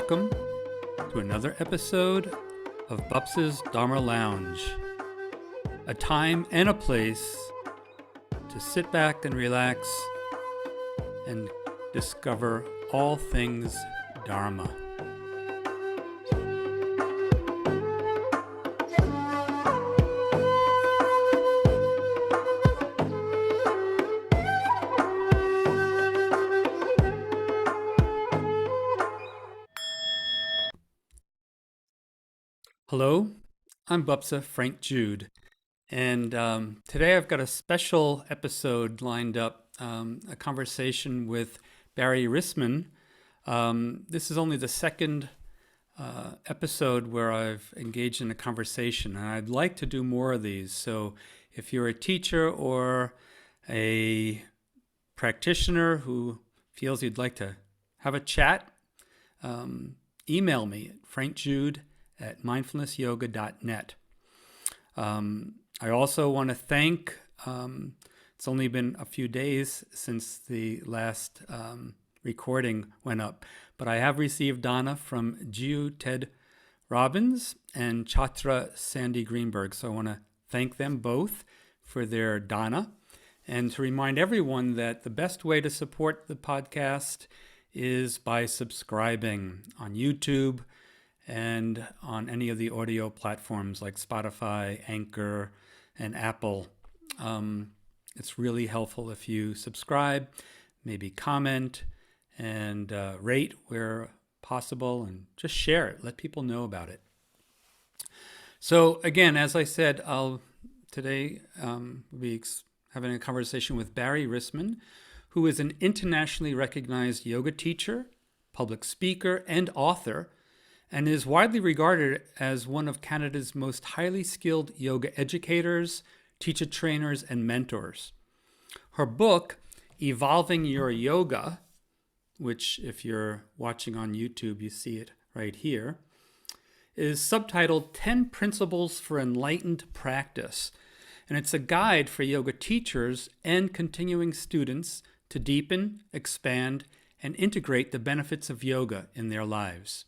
welcome to another episode of Bups's Dharma Lounge, a time and a place to sit back and relax and discover all things Dharma. Hello, I'm Bupsa Frank Jude, and today I've got a special episode lined up, a conversation with Barrie Risman. This is only the second episode where I've engaged in a conversation, and I'd like to do more of these. So if you're a teacher or a practitioner who feels you'd like to have a chat, email me at frankjude@mindfulnessyoga.net. I also want to thank, it's only been a few days since the last recording went up, but I have received dana from Jiu Ted Robbins and Chatra Sandy Greenberg. So I want to thank them both for their dana, and to remind everyone that the best way to support the podcast is by subscribing on YouTube and on any of the audio platforms like Spotify, Anchor, and Apple. It's really helpful if you subscribe, maybe comment, and rate where possible, and just share it. Let people know about it. So again, as I said, I'll today be having a conversation with Barrie Risman, who is an internationally recognized yoga teacher, public speaker, and author, and is widely regarded as one of Canada's most highly skilled yoga educators, teacher trainers, and mentors. Her book, Evolving Your Yoga, which if you're watching on YouTube, you see it right here, is subtitled 10 Principles for Enlightened Practice. And it's a guide for yoga teachers and continuing students to deepen, expand, and integrate the benefits of yoga in their lives.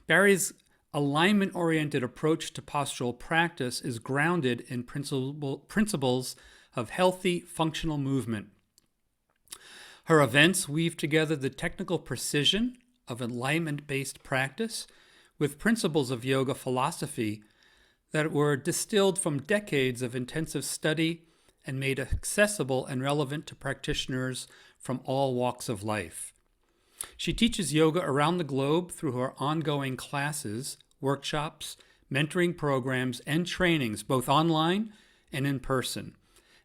Barrie's alignment-oriented approach to postural practice is grounded in principles of healthy, functional movement. Her events weave together the technical precision of alignment-based practice with principles of yoga philosophy that were distilled from decades of intensive study and made accessible and relevant to practitioners from all walks of life. She teaches yoga around the globe through her ongoing classes, workshops, mentoring programs, and trainings, both online and in person.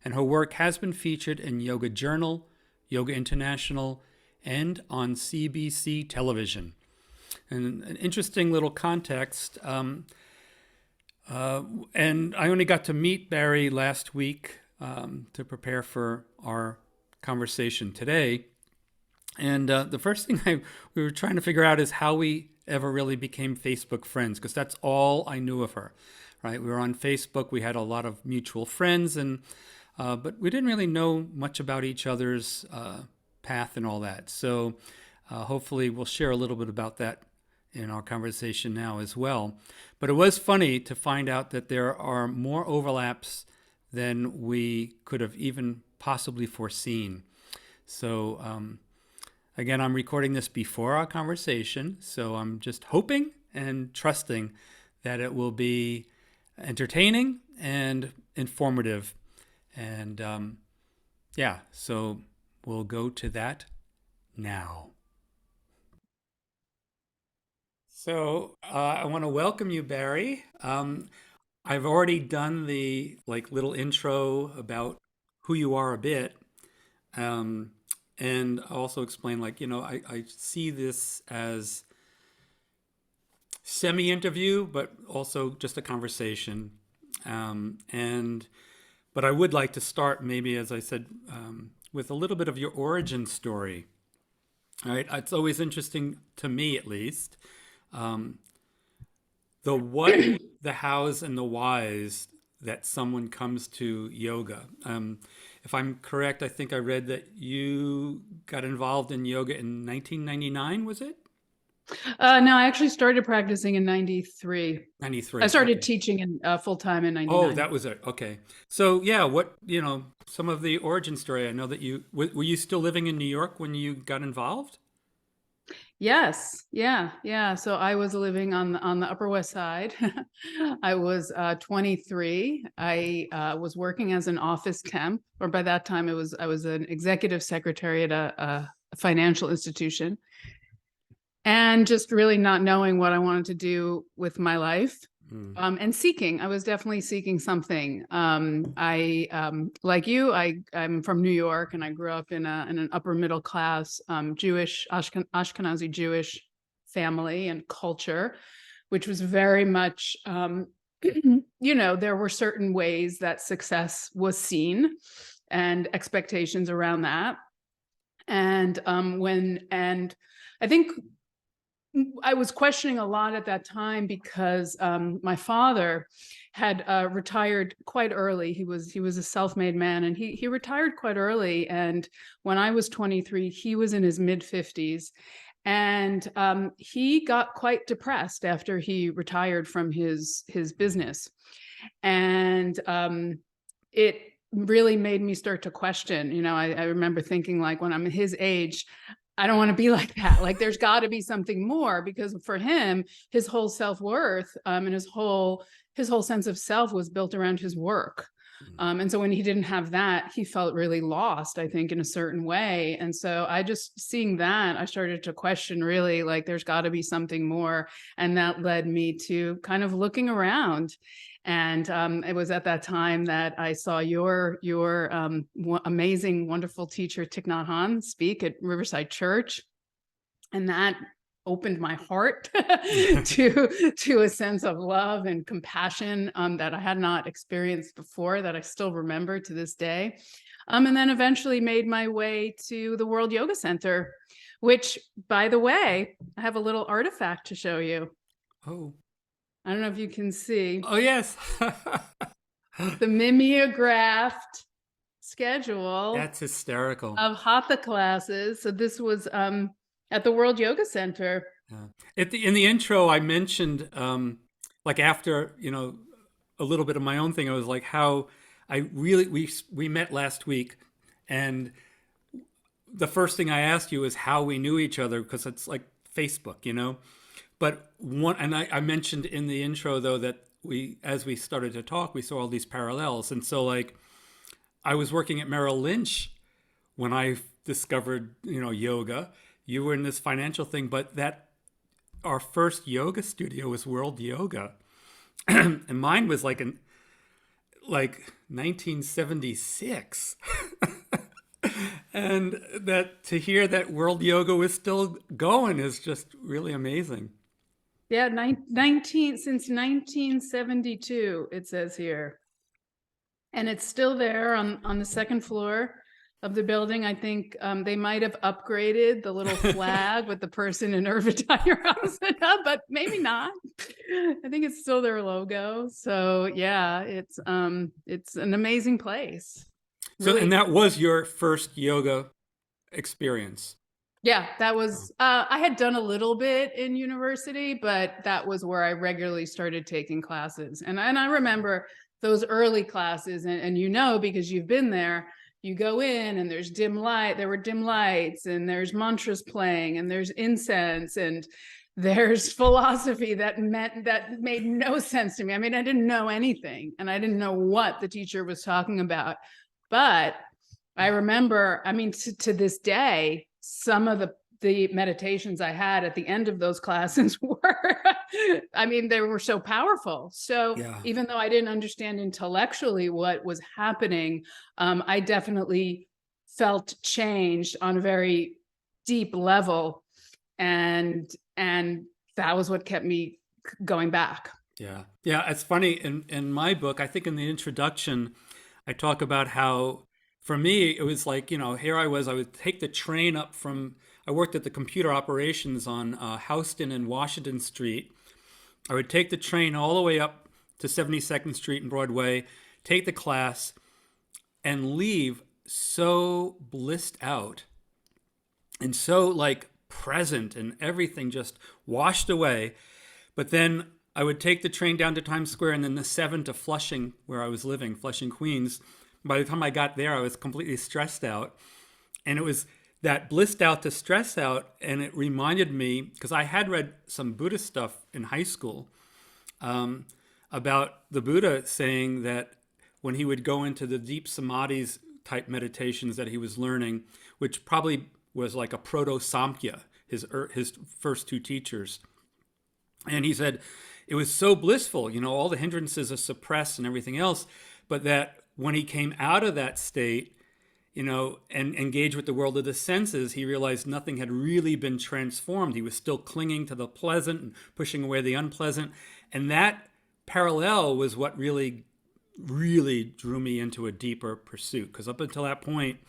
And her work has been featured in Yoga Journal, Yoga International, and on CBC Television. And an interesting little context, and I only got to meet Barrie last week to prepare for our conversation today. And the first thing we were trying to figure out is how we ever really became Facebook friends, because that's all I knew of her, right? We were on Facebook. We had a lot of mutual friends, and but we didn't really know much about each other's path and all that. So hopefully we'll share a little bit about that in our conversation now as well. But it was funny to find out that there are more overlaps than we could have even possibly foreseen. So again, I'm recording this before our conversation, so I'm just hoping and trusting that it will be entertaining and informative. And yeah, so we'll go to that now. So I want to welcome you, Barrie. I've already done the little intro about who you are a bit. And also explain, I see this as semi-interview, but also just a conversation. But I would like to start, maybe, as I said, with a little bit of your origin story. All right, it's always interesting to me, at least, the what, the hows, and the whys that someone comes to yoga. If I'm correct, I think I read that you got involved in yoga in 1999, was it? No, I actually started practicing in 93. I 93. started Okay. teaching in full time in Oh, 99. that was it. Okay. So yeah, some of the origin story. I know that were you still living in New York when you got involved? Yes, yeah, yeah. So I was living on the Upper West Side. I was 23. I was working as an office temp, or by that time I was an executive secretary at a financial institution, and just really not knowing what I wanted to do with my life. Mm. And seeking, I was definitely seeking something. Like you, I'm from New York, and I grew up in an upper middle class Jewish Ashkenazi Jewish family and culture, which was very much, there were certain ways that success was seen and expectations around that. And I think I was questioning a lot at that time because my father had retired quite early. He was a self-made man, and he retired quite early. And when I was 23, he was in his mid 50s, and he got quite depressed after he retired from his business, and it really made me start to question. I remember thinking, like, when I'm his age, I don't want to be like that. Like, there's got to be something more, because for him, his whole self-worth, and his whole sense of self was built around his work. Mm. And so when he didn't have that, he felt really lost, I think, in a certain way. And so I just, seeing that, I started to question, really, like, there's got to be something more. And that led me to kind of looking around. And it was at that time that I saw your amazing, wonderful teacher, Thich Nhat Hanh, speak at Riverside Church, and that opened my heart to a sense of love and compassion that I had not experienced before, that I still remember to this day. And then eventually made my way to the World Yoga Center, which, by the way, I have a little artifact to show you. Oh. I don't know if you can see Oh yes. the mimeographed schedule That's hysterical. of hatha classes. So this was at the World Yoga Center. Yeah. In the intro, I mentioned, like after a little bit of my own thing, I was like how we met last week, and the first thing I asked you is how we knew each other, because it's like Facebook. But I mentioned in the intro though that as we started to talk, we saw all these parallels, and so like I was working at Merrill Lynch when I discovered yoga. You were in this financial thing, but that our first yoga studio was World Yoga, and mine was like 1976. And that to hear that World Yoga was still going is just really amazing. Yeah, since 1972, it says here. And it's still there on the second floor of the building. I think they might have upgraded the little flag with the person in Irvine House, but maybe not. I think it's still their logo. So yeah, it's an amazing place. So, and Really. that was your first yoga experience. Yeah, that Oh. was, I had done a little bit in university, but that was where I regularly started taking classes. And I remember those early classes, and because you've been there, you go in and there were dim lights, and there's mantras playing, and there's incense, and there's philosophy that made no sense to me. I mean, I didn't know anything, and I didn't know what the teacher was talking about. But I remember, I mean, to this day, some of the meditations I had at the end of those classes were, I mean, they were so powerful. So Yeah. even though I didn't understand intellectually what was happening, I definitely felt changed on a very deep level. And that was what kept me going back. Yeah. Yeah. It's funny. In my book, I think in the introduction, I talk about how for me, it was like, here I would take the train up I worked at the computer operations on Houston and Washington Street. I would take the train all the way up to 72nd Street and Broadway, take the class, and leave so blissed out and so like present and everything just washed away. But then I would take the train down to Times Square and then the 7 to Flushing, where I was living, Flushing, Queens. By the time I got there, I was completely stressed out. And it was that blissed out to stress out. And it reminded me, because I had read some Buddhist stuff in high school, about the Buddha saying that when he would go into the deep samadhis type meditations that he was learning, which probably was like a proto-Samkhya, his first 2 teachers. And he said it was so blissful, all the hindrances are suppressed and everything else, but that when he came out of that state, and engaged with the world of the senses, he realized nothing had really been transformed. He was still clinging to the pleasant and pushing away the unpleasant. And that parallel was what really, really drew me into a deeper pursuit. Because up until that point,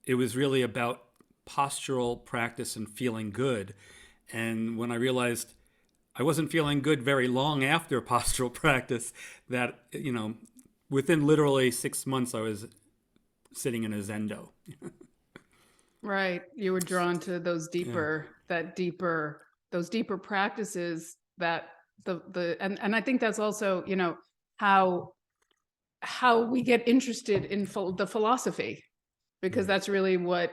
it was really about postural practice and feeling good. And when I realized I wasn't feeling good very long after postural practice, that, within literally 6 months, I was sitting in a zendo. Right. You were drawn to those deeper, those deeper practices that and I think that's also, how we get interested in the philosophy, because that's really what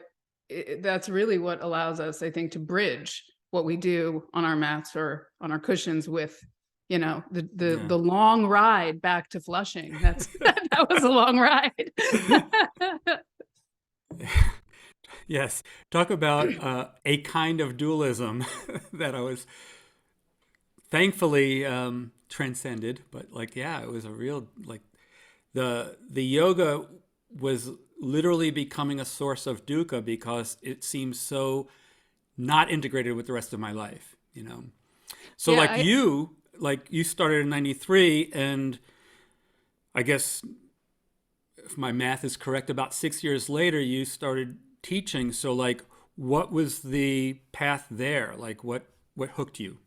allows us, I think, to bridge what we do on our mats or on our cushions with, the long ride back to Flushing. That was a long ride. Yes. Talk about a kind of dualism that I was thankfully transcended. But it was a real, the yoga was literally becoming a source of dukkha because it seems so not integrated with the rest of my life, So you started in 93, and I guess if my math is correct, about 6 years later, you started teaching. So what was the path there? What hooked you?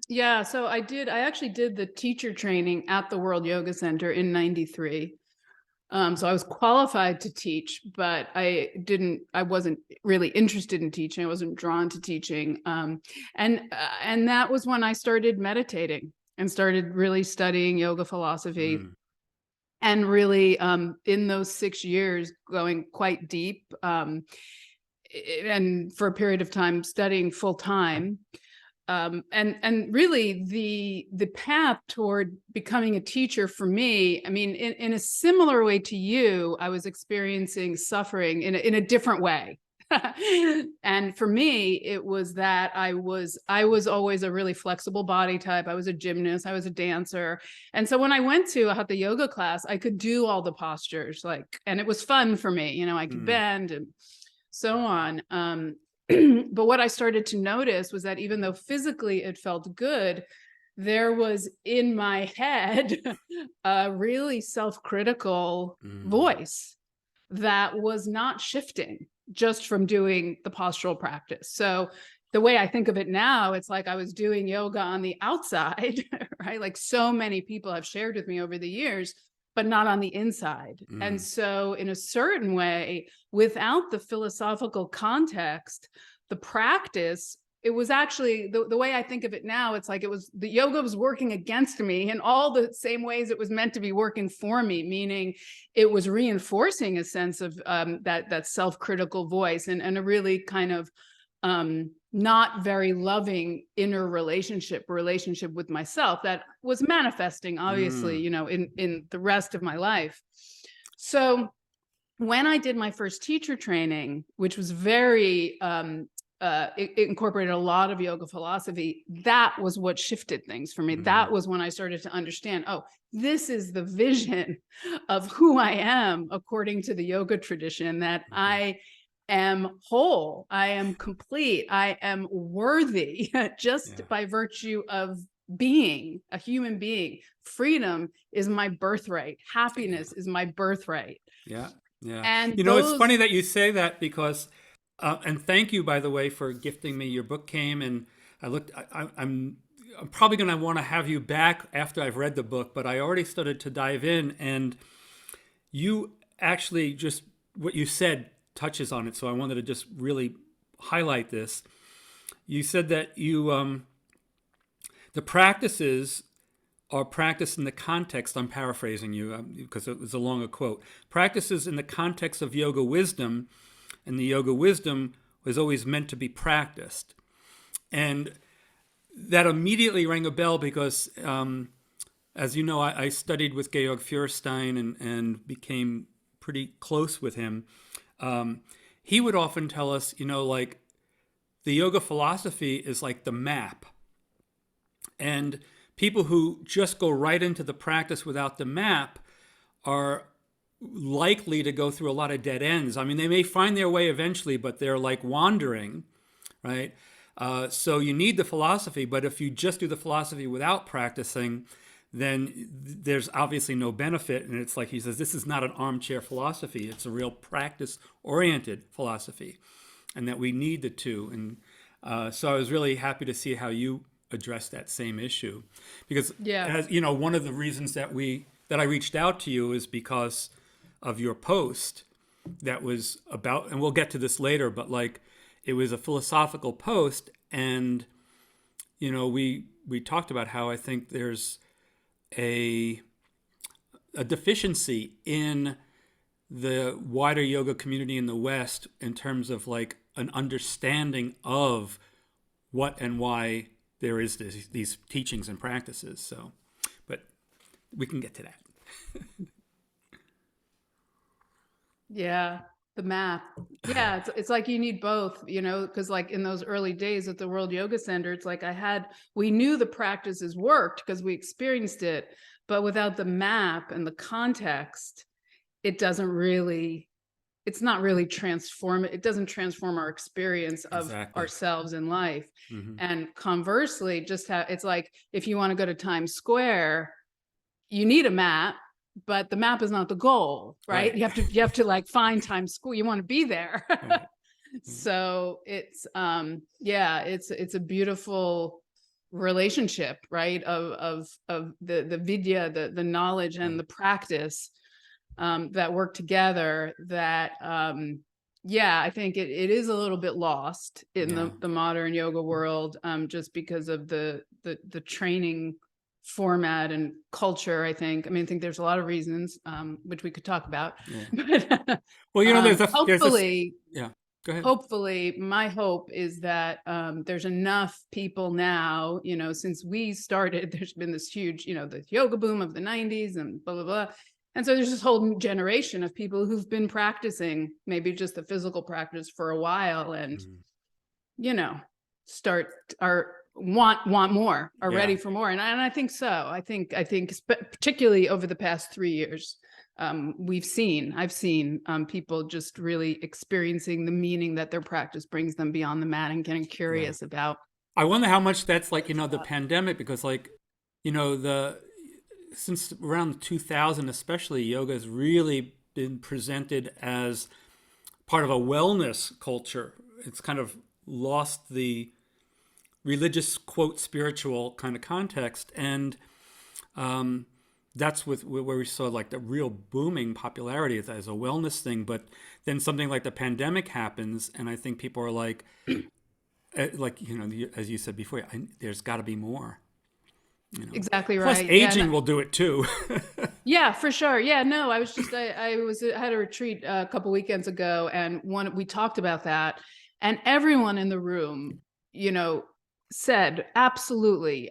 Yeah, so I actually did the teacher training at the World Yoga Center in 93. So I was qualified to teach, but I wasn't really interested in teaching. I wasn't drawn to teaching. And that was when I started meditating and started really studying yoga philosophy. And really, in those 6 years, going quite deep, and for a period of time studying full time. And really the path toward becoming a teacher for me, I mean, in a similar way to you, I was experiencing suffering in a different way. And for me, it was that I was always a really flexible body type. I was a gymnast, I was a dancer. And so when I went to a hatha yoga class, I could do all the postures, and it was fun for me, I could bend and so on. But what I started to notice was that even though physically it felt good, there was in my head a really self-critical voice that was not shifting just from doing the postural practice. So the way I think of it now, it's like I was doing yoga on the outside, right? Like so many people have shared with me over the years, but not on the inside. And so in a certain way, without the philosophical context, the practice, it was actually the way I think of it now, it's like the yoga was working against me in all the same ways it was meant to be working for me, meaning it was reinforcing a sense of that self-critical voice and a really kind of not very loving inner relationship with myself that was manifesting, obviously, in the rest of my life. So when I did my first teacher training, which was very, it incorporated a lot of yoga philosophy, that was what shifted things for me. That was when I started to understand, oh, this is the vision of who I am according to the yoga tradition, that I am whole, I am complete, I am worthy just by virtue of being a human being. Freedom is my birthright. Happiness is my birthright. Yeah. And it's funny that you say that because, and thank you, by the way, for gifting me. Your book came and I looked, I'm probably going to want to have you back after I've read the book, but I already started to dive in, and you actually just, what you said touches on it, so I wanted to just really highlight this. You said that the practices are practiced in the context, I'm paraphrasing you because it was a longer quote, practices in the context of yoga wisdom, and the yoga wisdom was always meant to be practiced. And that immediately rang a bell because, as you know, I studied with Georg Feuerstein and became pretty close with him. He would often tell us, like, the yoga philosophy is like the map. And people who just go right into the practice without the map are likely to go through a lot of dead ends. I mean, they may find their way eventually, but they're like wandering, right? So you need the philosophy, but if you just do the philosophy without practicing, then there's obviously no benefit. And it's like he says, this is not an armchair philosophy. It's a real practice-oriented philosophy, and that we need the two. And so I was really happy to see how you address that same issue, because as you know, one of the reasons that I reached out to you is because of your post that was about, and we'll get to this later, but like it was a philosophical post, and we talked about how I think there's a deficiency in the wider yoga community in the West in terms of like an understanding of what and why there is these teachings and practices. So, but we can get to that. Yeah, the map. Yeah, it's like you need both, because like in those early days at the World Yoga Center, it's like we knew the practices worked because we experienced it, but without the map and the context, it's not really it doesn't transform our experience of ourselves in life. Mm-hmm. And conversely, it's like if you want to go to Times Square, you need a map, but the map is not the goal, right? You have to like find Times Square. You want to be there. Right. So it's it's a beautiful relationship, right? Of the vidya, the knowledge and the practice that work together, that I think it is a little bit lost in the modern yoga world, just because of the training format and culture. I think there's a lot of reasons, which we could talk about. But, well, hopefully, go ahead. Hopefully, my hope is that there's enough people now, since we started, there's been this huge, the yoga boom of the 90s and blah, blah, blah. And so there's this whole new generation of people who've been practicing maybe just the physical practice for a while and, want more, are ready for more. And I think so. I think particularly over the past 3 years, I've seen people just really experiencing the meaning that their practice brings them beyond the mat and getting curious about. I wonder how much that's like, the pandemic, because like, since around 2000, especially, yoga has really been presented as part of a wellness culture. It's kind of lost the religious, quote, spiritual kind of context. And that's where we saw like the real booming popularity as a wellness thing. But then something like the pandemic happens, and I think people are like, as you said before, there's got to be more. Exactly right. Plus aging will do it too. Yeah, for sure. Yeah, no, I had a retreat a couple weekends ago, and we talked about that, and everyone in the room, said absolutely.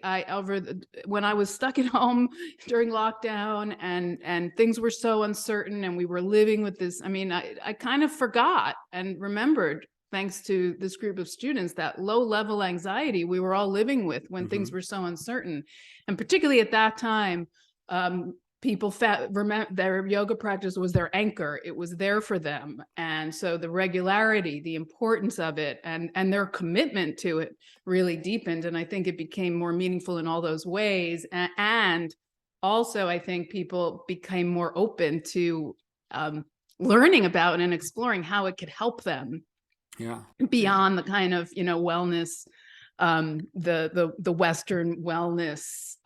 When I was stuck at home during lockdown and things were so uncertain and we were living with this, I kind of forgot and remembered, thanks to this group of students, that low-level anxiety we were all living with when things were so uncertain. And particularly at that time, people remember their yoga practice was their anchor. It was there for them. And so the regularity, the importance of it, and their commitment to it really deepened. And I think it became more meaningful in all those ways. And also, I think people became more open to learning about and exploring how it could help them beyond the kind of, wellness, the Western wellness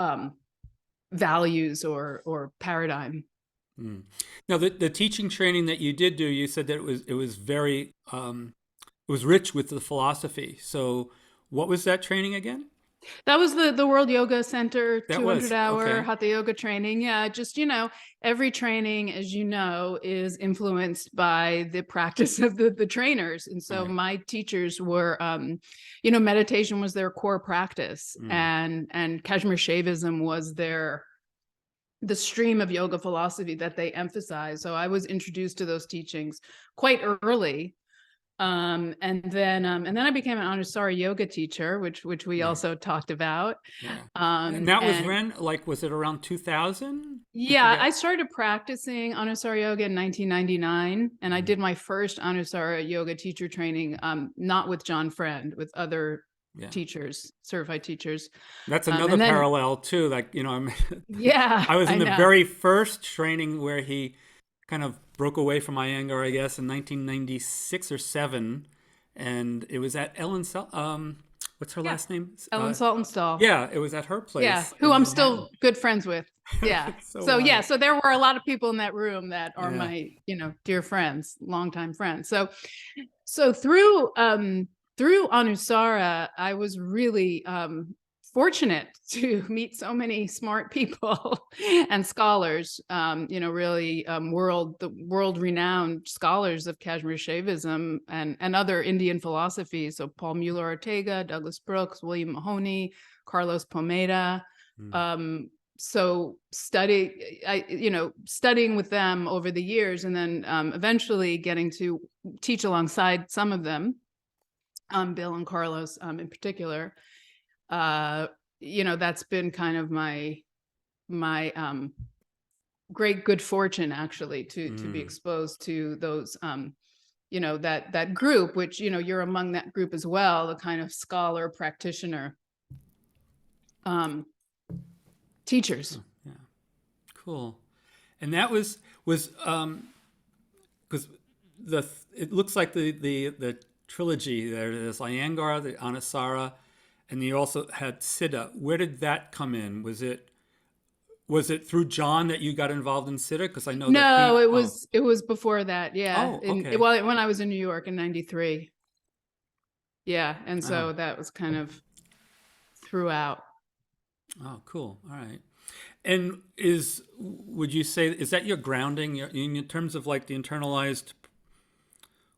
values or paradigm. Mm. Now, the teaching training that you did do, you said that it was very it was rich with the philosophy. So, what was that training again? That was the World Yoga Center That 200 was hour okay. Hatha Yoga training. Yeah, just, every training, as you know, is influenced by the practice of the trainers. And so Right. my teachers were, meditation was their core practice, Mm. and Kashmir Shaivism was the stream of yoga philosophy that they emphasize. So I was introduced to those teachings quite early. And then I became an Anusara yoga teacher, which we Right. also talked about. Yeah. And that was And when, like, was it around 2000? I yeah, I forget. started practicing Anusara yoga in 1999, and I Mm. did my first Anusara yoga teacher training, not with John Friend, with other Yeah. teachers, certified teachers. That's another And then, parallel too. Like, yeah, I was in I the know. very first training where he kind of broke away from Iyengar, I guess, in 1996 or seven, and it was at what's her Yeah, last name? Ellen Saltonstall. Yeah, it was at her Yeah, place who in I'm Manhattan. still good friends with. Yeah. That's so So yeah, wild. so there were a lot of people in that room that are Yeah. my, dear friends, longtime friends. So through Anusara, I was really fortunate to meet so many smart people and scholars, really the world renowned scholars of Kashmir Shaivism and other Indian philosophies. So Paul Mueller Ortega, Douglas Brooks, William Mahoney, Carlos Pomeda. Mm. So studying with them over the years, and then eventually getting to teach alongside some of them, Bill and Carlos in particular. That's been kind of my great good fortune, actually, to be Mm. exposed to those, that group, which, you're among that group as well, the kind of scholar practitioner teachers. Oh, yeah. Cool. And that was because it looks like the trilogy there. There's Iyengar, the Anasara, and you also had Siddha. Where did that come in? Was it through John that you got involved in Siddha? Because I know that No, he. it Oh, was it was before that. Yeah, oh, okay. when I was in New York in '93. Yeah, and Oh, so that was kind of throughout. oh, cool. All right. And would you say, is that your grounding in terms of like the internalized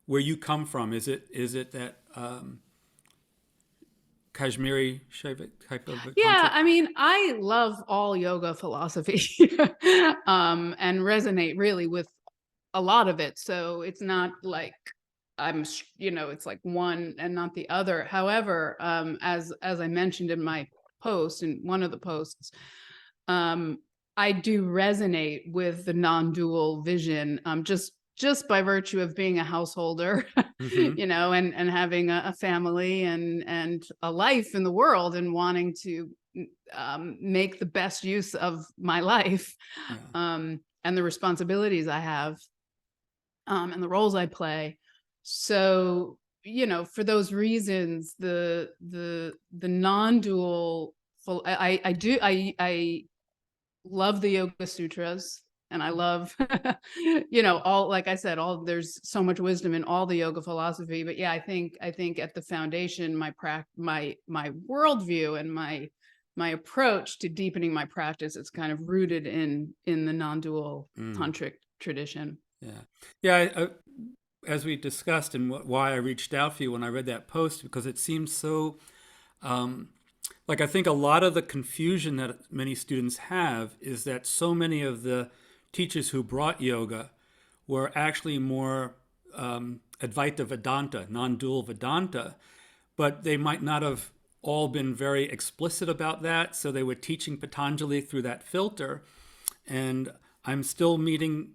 where you come from? Is it that Kashmiri Shaiva type of a Yeah, tantric? I mean, I love all yoga philosophy, and resonate really with a lot of it. So it's not like it's like one and not the other. However, as I mentioned in my post, in one of the posts, um, I do resonate with the non-dual vision, just by virtue of being a householder, Mm-hmm. and having a family and a life in the world, and wanting to make the best use of my life, Yeah. and the responsibilities I have, and the roles I play. So, for those reasons, the non-dual I love the Yoga Sutras, and I love, all, like I said, all, there's so much wisdom in all the yoga philosophy. But yeah, I think at the foundation, my worldview and my approach to deepening my practice, it's kind of rooted in the non-dual Mm. tantric tradition. Yeah. Yeah. As we discussed, and why I reached out for you when I read that post, because it seems so. Like, I think a lot of the confusion that many students have is that so many of the teachers who brought yoga were actually more Advaita Vedanta, non-dual Vedanta, but they might not have all been very explicit about that. So they were teaching Patanjali through that filter. And I'm still meeting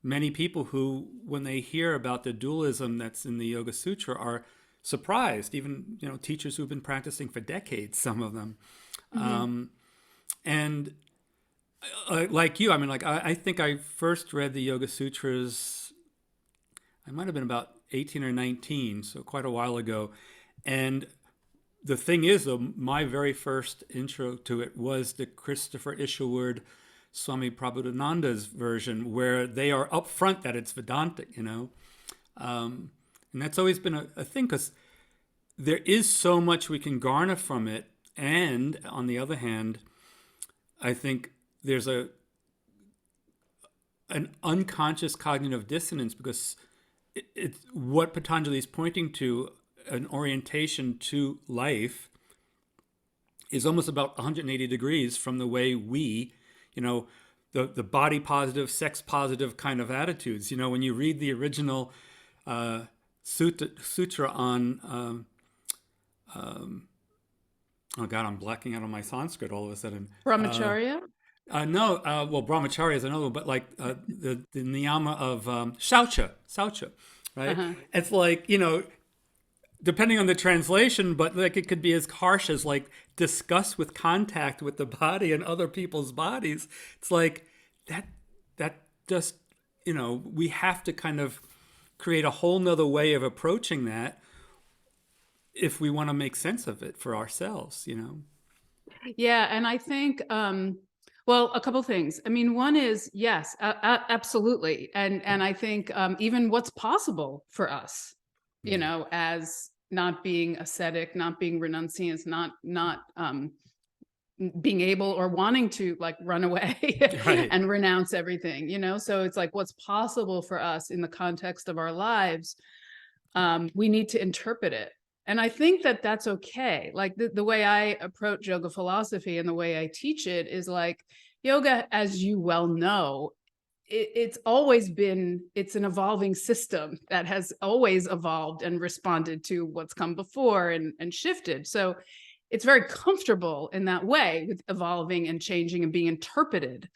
many people who, when they hear about the dualism that's in the Yoga Sutra, are surprised. Even teachers who've been practicing for decades, some of them. Mm-hmm. And like you, I mean, like I think I first read the Yoga Sutras. I might have been about 18 or 19, so quite a while ago. And the thing is, though, my very first intro to it was the Christopher Isherwood Swami Prabhupada version, where they are upfront that it's Vedantic, and that's always been a thing, because there is so much we can garner from it. And on the other hand, I think there's an unconscious cognitive dissonance, because it's what Patanjali is pointing to, an orientation to life, is almost about 180 degrees from the way we, the body positive, sex positive kind of attitudes. When you read the original sutra on, oh God, I'm blacking out on my Sanskrit all of a sudden. Brahmacharya? No, well, brahmacharya is another one, but like the niyama of saucha, right? Uh-huh. It's like, depending on the translation, but like it could be as harsh as like disgust with contact with the body and other people's bodies. It's like that just, we have to kind of create a whole nother way of approaching that if we want to make sense of it for ourselves, Yeah, and I think, well, a couple things. I mean, one is, yes, absolutely. And I think even what's possible for us, as not being ascetic, not being renunciants, not being able or wanting to like run away Right. and renounce everything, so it's like what's possible for us in the context of our lives. We need to interpret it. And I think that that's okay. Like the way I approach yoga philosophy and the way I teach it is like yoga, as you well know, it's always been, it's an evolving system that has always evolved and responded to what's come before and shifted. So it's very comfortable in that way with evolving and changing and being interpreted.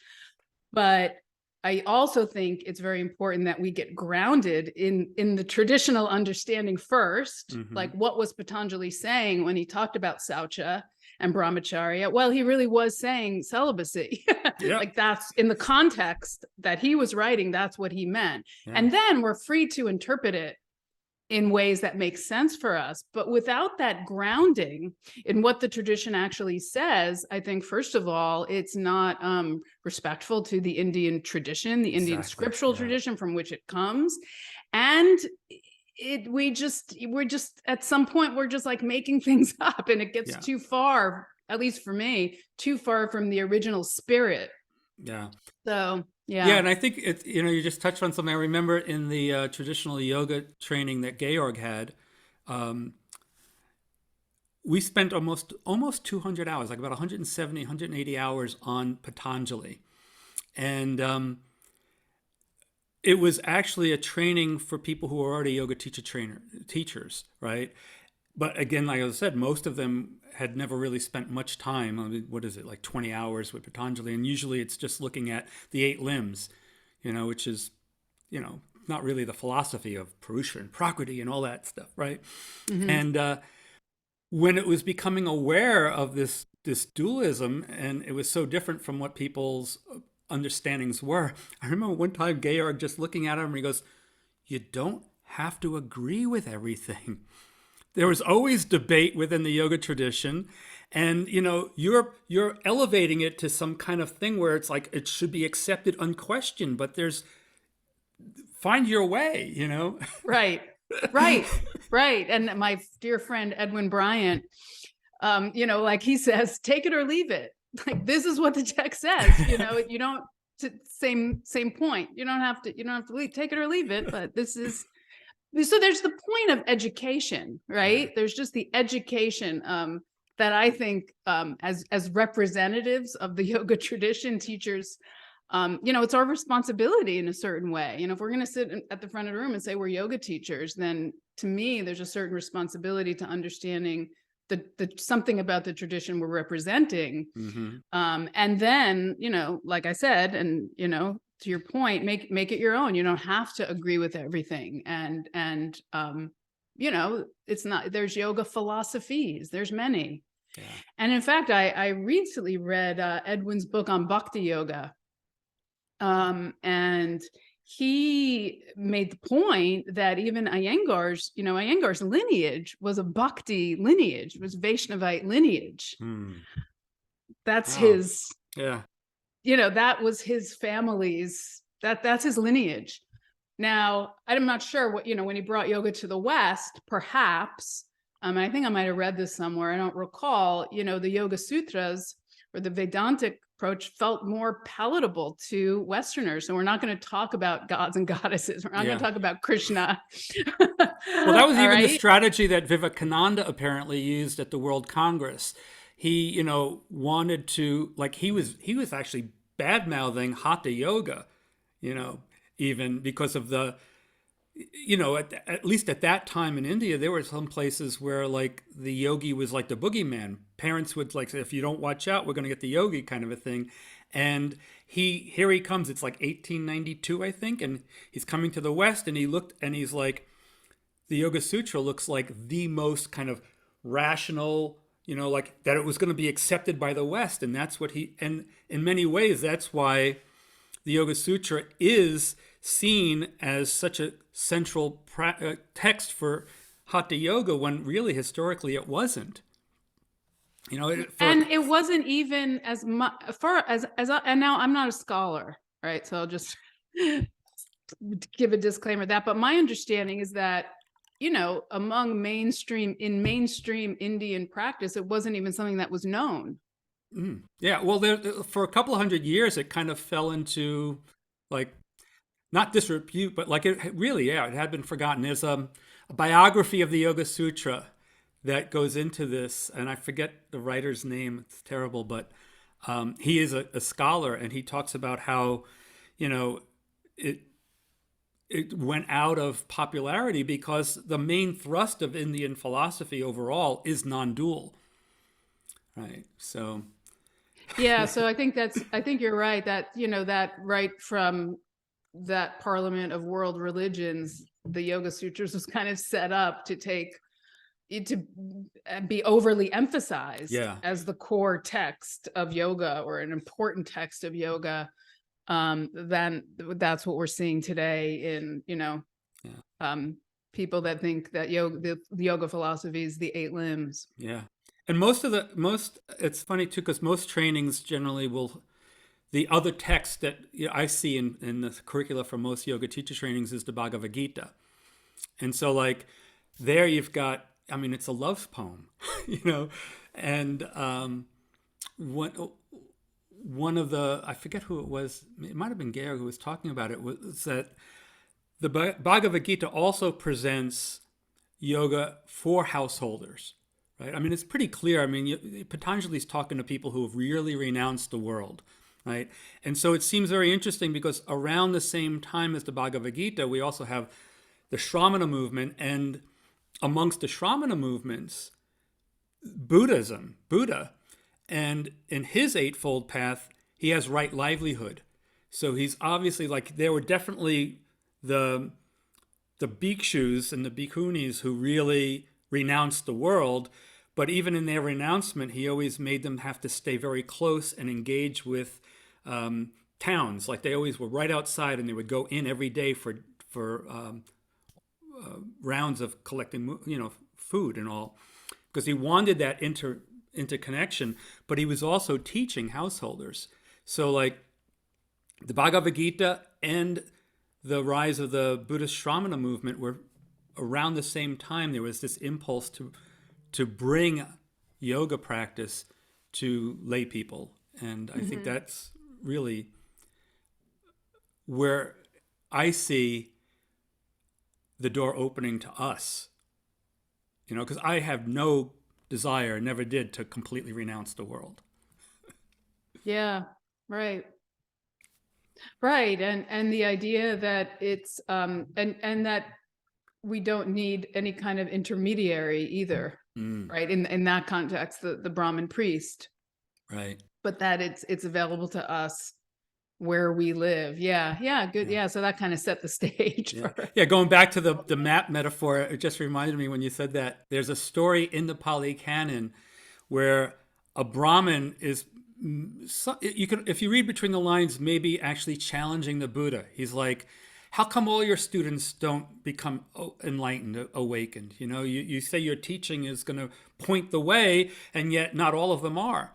But I also think it's very important that we get grounded in the traditional understanding first. Mm-hmm. Like, what was Patanjali saying when he talked about saucha and brahmacharya? Well, he really was saying celibacy. Yeah. Like, that's in the context that he was writing, that's what he meant. Yeah. And then we're free to interpret it in ways that make sense for us. But without that grounding in what the tradition actually says, I think, first of all, it's not respectful to the Indian tradition, the Indian scriptural tradition from which it comes. And we're just at some point, we're just like making things up, and it gets too far, at least for me, too far from the original spirit. Yeah. So, yeah. Yeah, and I think it's, you just touched on something. I remember in the traditional yoga training that Georg had, we spent almost 200 hours, like about 170, 180 hours on Patanjali. And it was actually a training for people who were already yoga teachers, right? But again, like I said, most of them had never really spent much time. I mean, what is it, like 20 hours with Patanjali? And usually it's just looking at the 8 limbs, which is, not really the philosophy of Purusha and Prakriti and all that stuff, right? Mm-hmm. And when it was becoming aware of this dualism, and it was so different from what people's understandings were, I remember one time Georg just looking at him and he goes, "You don't have to agree with everything." There was always debate within the yoga tradition, and you're elevating it to some kind of thing where it's like it should be accepted unquestioned, but find your way, Right. And my dear friend Edwin Bryant, like he says, take it or leave it. Like, this is what the text says. You don't. Same point. You don't have to leave. Take it or leave it. But this is. So there's the point of education, right? There's just the education that I think as representatives of the yoga tradition, teachers, it's our responsibility in a certain way. If we're going to sit at the front of the room and say we're yoga teachers, then to me, there's a certain responsibility to understanding the something about the tradition we're representing. Mm-hmm. And then, like I said, and, to your point, make it your own. You don't have to agree with everything. And it's not, there's yoga philosophies, there's many. Yeah. And in fact, I recently read Edwin's book on bhakti yoga. And he made the point that even Iyengar's lineage was a bhakti lineage, was Vaishnavite lineage. That's his. Yeah. that was his family's, that's his lineage. Now, I'm not sure what, when he brought yoga to the West, perhaps, I think I might have read this somewhere, I don't recall, the Yoga Sutras or the Vedantic approach felt more palatable to Westerners. So we're not going to talk about gods and goddesses. We're not going to talk about Krishna. Well, that was even the strategy that Vivekananda apparently used at the World Congress. He, wanted to, like, he was actually bad-mouthing Hatha Yoga, even because of the, at least at that time in India, there were some places where, like, the yogi was like the boogeyman. Parents would, like, say, if you don't watch out, we're going to get the yogi, kind of a thing. And here he comes. It's like 1892, I think, and he's coming to the West, and he looked, and he's like, the Yoga Sutra looks like the most kind of rational, like that it was going to be accepted by the West, and that's what and in many ways, that's why the Yoga Sutra is seen as such a central text for Hatha Yoga, when really historically it wasn't. And it wasn't even as much and now I'm not a scholar, right? So I'll just give a disclaimer that, but my understanding is that, among mainstream Indian practice, it wasn't even something that was known. Yeah, well, for a couple of hundred years, it kind of fell into, like, not disrepute, but like it really, it had been forgotten. There's a biography of the Yoga Sutra that goes into this, and I forget the writer's name. It's terrible, but he is a scholar, and he talks about how, it went out of popularity because the main thrust of Indian philosophy overall is non-dual, right? So yeah, so I think you're right that, that right from that Parliament of World Religions, the Yoga Sutras was kind of set up to be overly emphasized as the core text of yoga, or an important text of yoga. Then that's what we're seeing today in, people that think that the yoga philosophy is the 8 limbs. Yeah. And it's funny too, because most trainings generally the other text that I see in the curricula for most yoga teacher trainings is the Bhagavad Gita. And so, like, there you've got, it's a love poem, and one of the, I forget who it was, it might have been Gare who was talking about it, was that the Bhagavad Gita also presents yoga for householders, right? It's pretty clear. Patanjali's talking to people who have really renounced the world, right? And so it seems very interesting because around the same time as the Bhagavad Gita, we also have the Shramana movement, and amongst the Shramana movements, Buddha, and in his eightfold path, he has right livelihood. So he's obviously, like, there were definitely the bhikshus and the bhikkhunis who really renounced the world, but even in their renouncement, he always made them have to stay very close and engage with towns. Like, they always were right outside, and they would go in every day for rounds of collecting, food and all, because he wanted that interconnection, but he was also teaching householders. So, like, the Bhagavad Gita and the rise of the Buddhist Shramana movement were around the same time. There was this impulse to bring yoga practice to lay people, and I think that's really where I see the door opening to us, because I have no desire, never did, to completely renounce the world. Yeah, right. And the idea that it's and that we don't need any kind of intermediary either, right? In that context, the Brahmin priest, right? But that it's available to us where we live. Yeah, good. Yeah, so that kind of set the stage. Yeah, going back to the map metaphor, it just reminded me when you said that. There's a story in the Pali Canon where a Brahmin is, if you read between the lines, maybe actually challenging the Buddha. He's like, how come all your students don't become enlightened, awakened? You say your teaching is going to point the way, and yet not all of them are.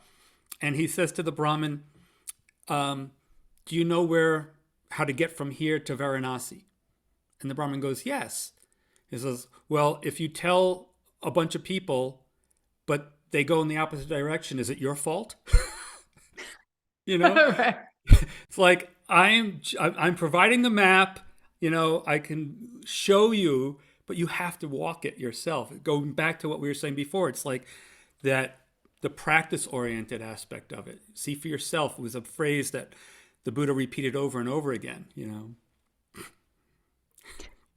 And he says to the Brahmin, do you know how to get from here to Varanasi? And the Brahmin goes, yes. He says, well, if you tell a bunch of people, but they go in the opposite direction, is it your fault? You know, Right. it's like I'm providing the map. You know, I can show you, but you have to walk it yourself. Going back to what we were saying before, it's like that the practice-oriented aspect of it. See for yourself was a phrase that the Buddha repeated over and over again. You know.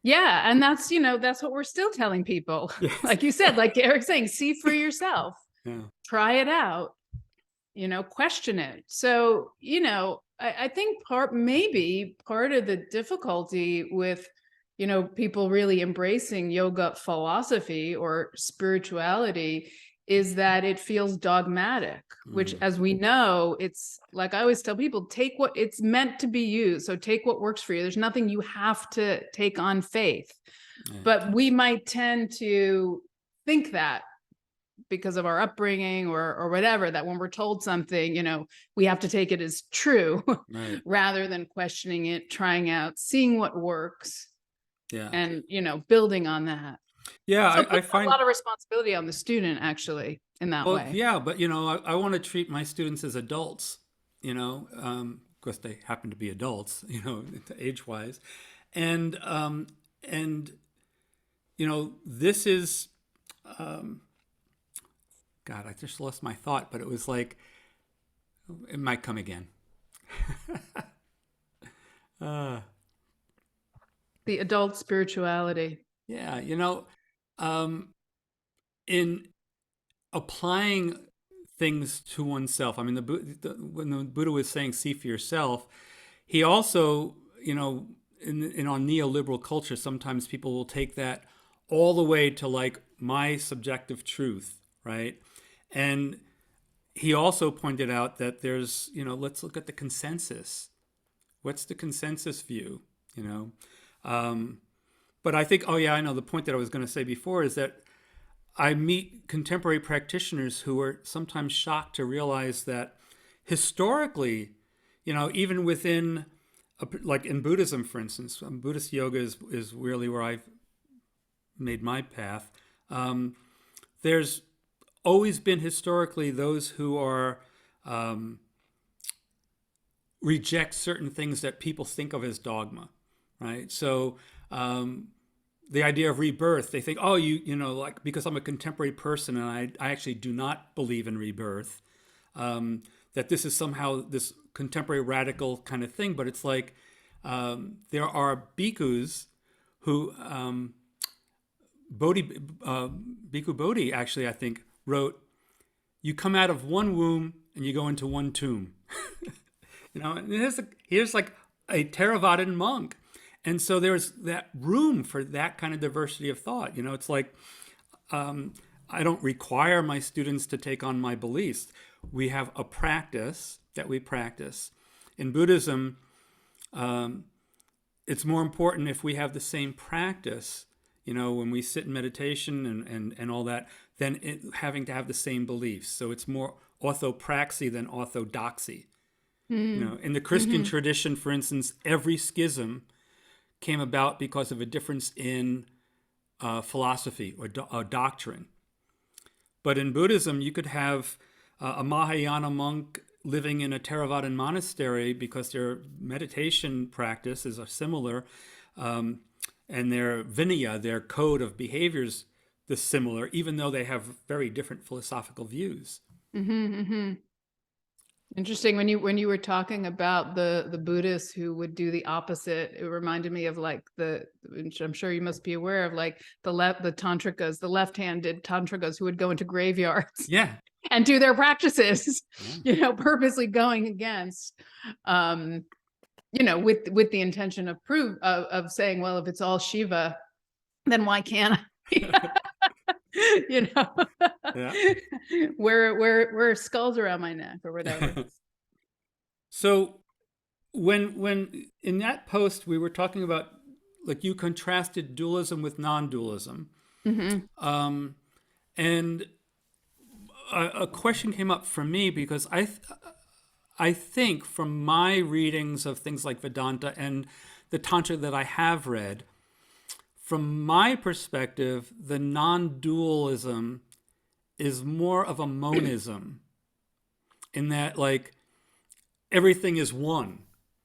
Yeah, and that's what we're still telling people. Yes. Like you said, like Eric's saying, see for yourself. Yeah. Try it out. Question it. So, I think maybe part of the difficulty with, people really embracing yoga philosophy or spirituality is that it feels dogmatic, which, as we know, it's like I always tell people, take what it's meant to be used. So take what works for you. There's nothing you have to take on faith. Right. But we might tend to think that because of our upbringing or whatever, that when we're told something, we have to take it as true Right. rather than questioning it, trying out, seeing what works, Yeah. and, building on that. Yeah, So I find a lot of responsibility on the student, actually, in that way. Yeah, but I want to treat my students as adults. Of course they happen to be adults, age-wise, and this is, God, I just lost my thought, but it was like it might come again. The adult spirituality. Yeah, in applying things to oneself. I mean, when the Buddha was saying "see for yourself," he also, in our neoliberal culture, sometimes people will take that all the way to like my subjective truth, right? And he also pointed out that there's, let's look at the consensus. What's the consensus view? But I think, I know the point that I was going to say before is that I meet contemporary practitioners who are sometimes shocked to realize that historically, even within, like in Buddhism, for instance, Buddhist yoga is really where I've made my path. There's always been historically those who are reject certain things that people think of as dogma, right? So the idea of rebirth, they think, like because I'm a contemporary person and I actually do not believe in rebirth, that this is somehow this contemporary radical kind of thing. But it's like there are bhikkhus who, Bhikkhu Bodhi actually, I think, wrote, you come out of one womb and you go into one tomb. And here's like a Theravadan monk. And so there's that room for that kind of diversity of thought. It's like, I don't require my students to take on my beliefs. We have a practice that we practice. In Buddhism, it's more important if we have the same practice, when we sit in meditation and all that, than having to have the same beliefs. So it's more orthopraxy than orthodoxy. In the Christian tradition, for instance, every schism came about because of a difference in philosophy or doctrine. But in Buddhism, you could have a Mahayana monk living in a Theravadan monastery because their meditation practices are similar, and their vinaya, their code of behaviors, is similar, even though they have very different philosophical views. Interesting. When you were talking about the Buddhists who would do the opposite, it reminded me of like which I'm sure you must be aware of, like the tantrikas, the left-handed tantrikas who would go into graveyards, and do their practices, purposely going against, with the intention of saying, well, if it's all Shiva, then why can't I? Wear skulls around my neck or whatever. So when in that post we were talking about, like, you contrasted dualism with non-dualism, and a question came up for me because I think from my readings of things like Vedanta and the Tantra that I have read, from my perspective, the non-dualism is more of a monism, in that like everything is one,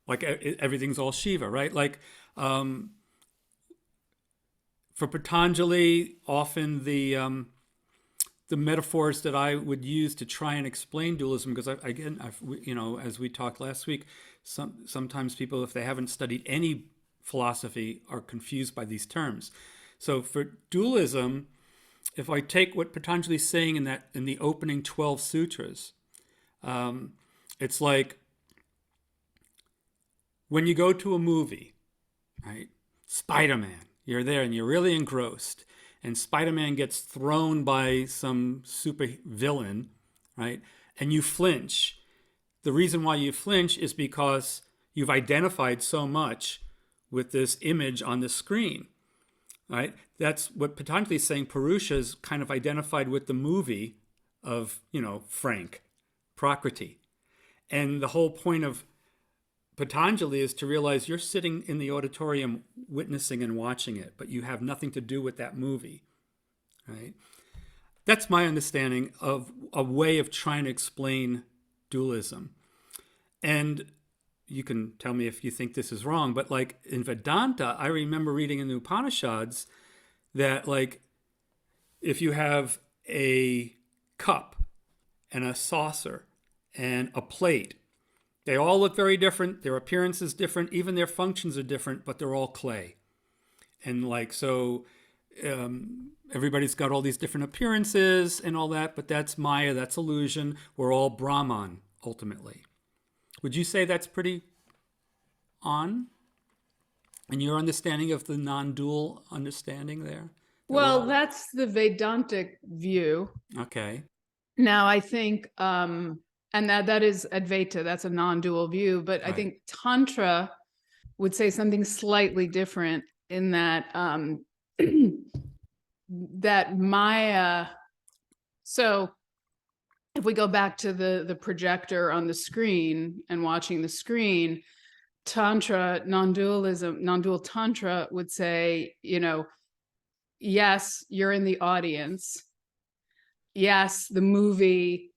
like everything's all Shiva, right? Like for Patanjali, often the metaphors that I would use to try and explain dualism, because as we talked last week, sometimes people, if they haven't studied any philosophy, are confused by these terms. So for dualism, if I take what Patanjali is saying in the opening 12 sutras, it's like when you go to a movie, right? Spider-Man, you're there and you're really engrossed, and Spider-Man gets thrown by some super villain, right? And you flinch. The reason why you flinch is because you've identified so much with this image on the screen, right? That's what Patanjali is saying. Purusha is kind of identified with the movie of, Frank, Prakriti. And the whole point of Patanjali is to realize you're sitting in the auditorium witnessing and watching it, but you have nothing to do with that movie, right? That's my understanding of a way of trying to explain dualism. And you can tell me if you think this is wrong, but like in Vedanta, I remember reading in the Upanishads that like if you have a cup and a saucer and a plate, they all look very different. Their appearance is different. Even their functions are different, but they're all clay. And like, so everybody's got all these different appearances and all that, but that's Maya, that's illusion. We're all Brahman, ultimately. Would you say that's pretty on? And your understanding of the non-dual understanding there? Well, that's the Vedantic view. Okay. Now, I think, and that is Advaita, that's a non-dual view, but I think Tantra would say something slightly different in that that Maya. So if we go back to the projector on the screen and watching the screen, Tantra, non-dualism, non-dual Tantra would say, yes, you're in the audience. Yes, the movie,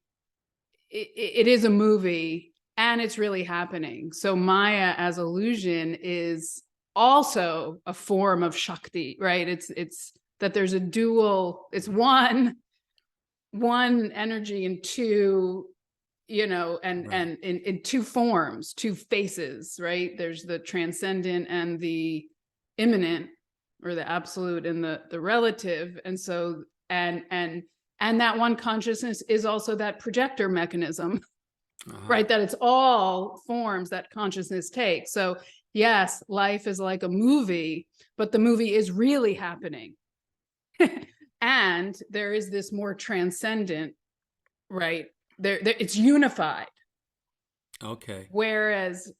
it is a movie and it's really happening. So Maya as illusion is also a form of Shakti, right? It's that there's a dual, it's one energy in two, and in two forms, two faces, right? There's the transcendent and the immanent, or the absolute and the relative. And so, and that one consciousness is also that projector mechanism, right? That it's all forms that consciousness takes. So yes, life is like a movie, but the movie is really happening. And there is this more transcendent, right? There it's unified. Okay. Whereas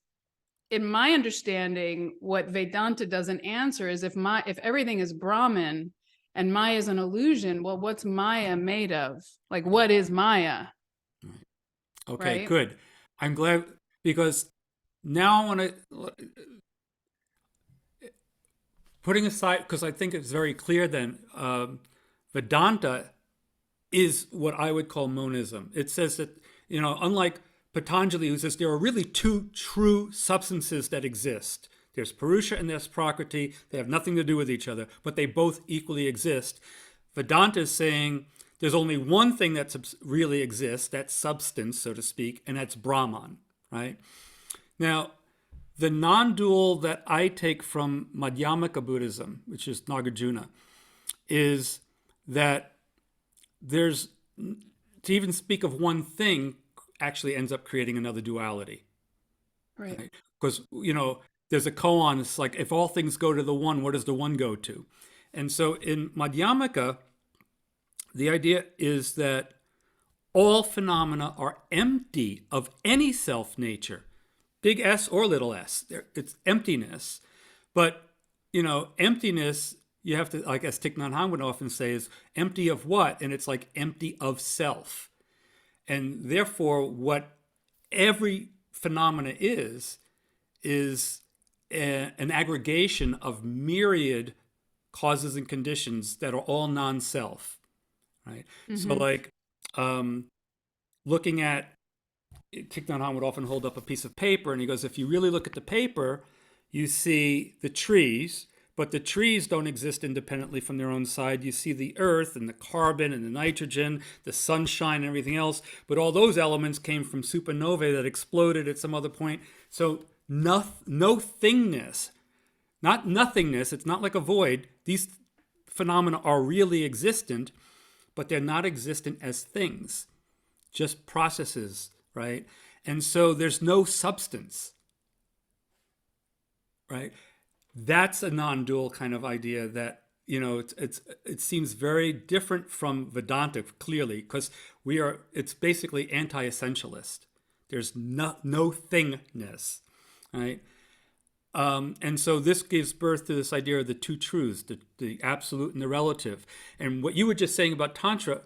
in my understanding, what Vedanta doesn't answer is if everything is Brahman and Maya is an illusion, well, what's Maya made of? Like, what is Maya? Okay, right? Good. I'm glad, because now I want to, putting aside, because I think it's very clear then, Vedanta is what I would call monism. It says that, unlike Patanjali, who says there are really two true substances that exist. There's Purusha and there's Prakriti. They have nothing to do with each other, but they both equally exist. Vedanta is saying there's only one thing that really exists, that's substance, so to speak, and that's Brahman, right? Now, the non-dual that I take from Madhyamaka Buddhism, which is Nagarjuna, is that there's, to even speak of one thing actually ends up creating another duality. Right. Because, there's a koan, it's like, if all things go to the one, what does the one go to? And so in Madhyamaka, the idea is that all phenomena are empty of any self-nature, big S or little s. It's emptiness. But, emptiness, you have to, like as Thich Nhat Hanh would often say, is empty of what? And it's like empty of self. And therefore, what every phenomena is an aggregation of myriad causes and conditions that are all non-self, right? So Mm-hmm. like looking at, Thich Nhat Hanh would often hold up a piece of paper and he goes, if you really look at the paper, you see the trees, but the trees don't exist independently from their own side. You see the earth and the carbon and the nitrogen, the sunshine and everything else, but all those elements came from supernovae that exploded at some other point. So no thingness, not nothingness, it's not like a void. These phenomena are really existent, but they're not existent as things, just processes, right? And so there's no substance, right? That's a non-dual kind of idea that, it seems very different from Vedanta, clearly, because it's basically anti-essentialist. There's no thingness, right? And so this gives birth to this idea of the two truths, the absolute and the relative. And what you were just saying about Tantra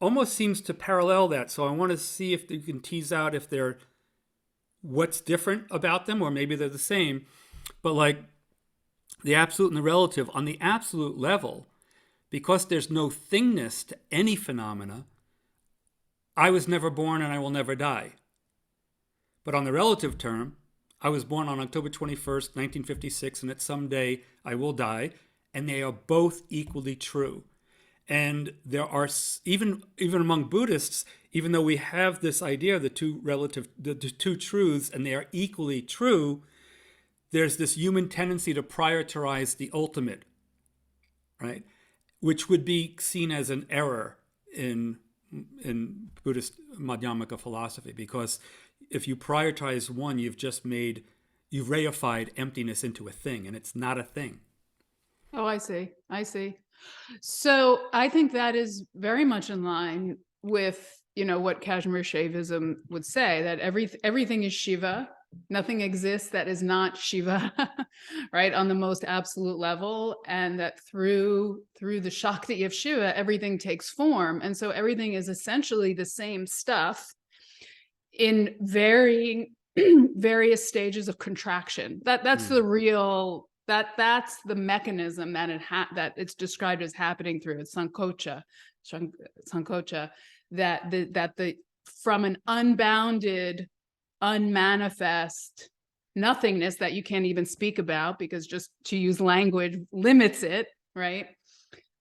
almost seems to parallel that. So I want to see if you can tease out if they're what's different about them, or maybe they're the same. But like the absolute and the relative, on the absolute level, because there's no thingness to any phenomena, I was never born and I will never die. But on the relative term, I was born on October 21st, 1956, and that someday I will die, and they are both equally true. And there are, even among Buddhists, even though we have this idea of the two truths, and they are equally true, there's this human tendency to prioritize the ultimate, right? Which would be seen as an error in Buddhist Madhyamaka philosophy, because if you prioritize one, you've reified emptiness into a thing, and it's not a thing. Oh, I see. So I think that is very much in line with, what Kashmir Shaivism would say, that everything is Shiva. Nothing exists that is not Shiva, right, on the most absolute level, and that through the Shakti of Shiva, everything takes form. And so everything is essentially the same stuff in varying various stages of contraction. That's the real, that's the mechanism that it's described as happening through. It's sankocha, that from an unbounded, unmanifest nothingness that you can't even speak about, because just to use language limits it, right?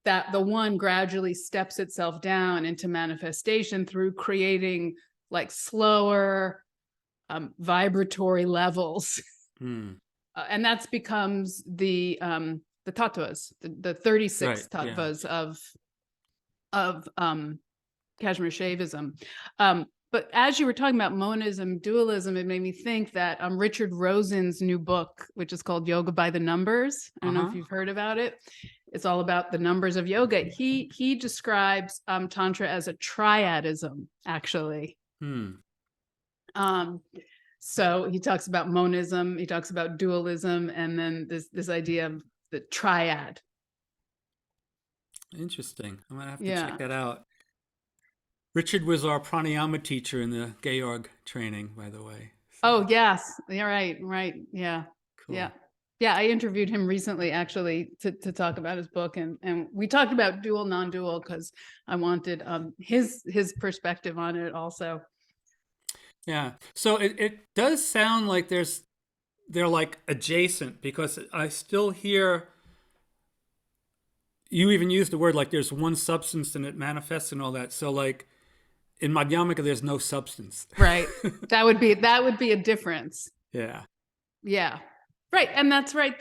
That the one gradually steps itself down into manifestation through creating like slower vibratory levels. And that becomes the tattvas, the 36 tattvas of Kashmir Shaivism. But as you were talking about monism, dualism, it made me think that Richard Rosen's new book, which is called Yoga by the Numbers. I don't know if you've heard about it. It's all about the numbers of yoga. He describes Tantra as a triadism, actually. So he talks about monism, he talks about dualism, and then this idea of the triad. Interesting. I'm going to have to check that out. Richard was our pranayama teacher in the Georg training, by the way. So. Oh, yes. Yeah, right. Yeah. Cool. Yeah. I interviewed him recently, actually, to talk about his book. And we talked about dual, non-dual, because I wanted his perspective on it also. Yeah. So it does sound like they're like adjacent, because I still hear you even use the word like there's one substance and it manifests and all that. So like in Madhyamaka, there's no substance. Right. That would be a difference. Yeah. Yeah. Right. And that's right.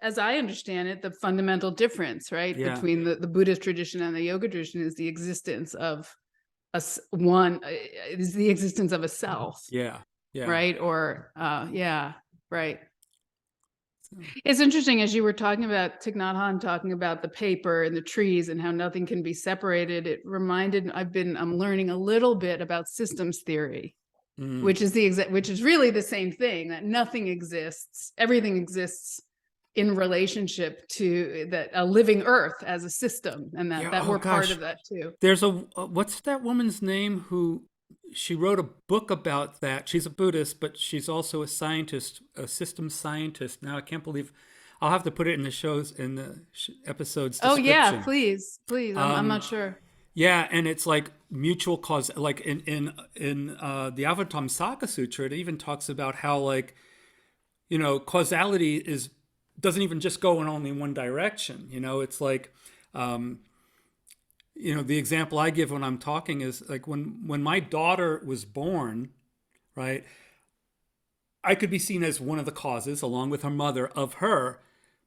As I understand it, the fundamental difference, right, between the Buddhist tradition and the yoga tradition is the existence of is the existence of a self. Yeah. Right. Or right. It's interesting, as you were talking about Thich Nhat Hanh talking about the paper and the trees and how nothing can be separated. It reminded I'm learning a little bit about systems theory, which is really the same thing, that nothing exists, everything exists in relationship to a living earth as a system, and that we're part of that too. There's what's that woman's name who she wrote a book about that. She's a Buddhist, but she's also a scientist, a systems scientist. Now I can't believe I'll have to put it in the episode's Oh yeah, description. please, please. I'm not sure. Yeah, and it's like mutual cause. Like in the Avatamsaka Sutra, it even talks about how, like, causality doesn't even just go in only one direction. It's like, the example I give when I'm talking is like when my daughter was born, right? I could be seen as one of the causes, along with her mother, of her,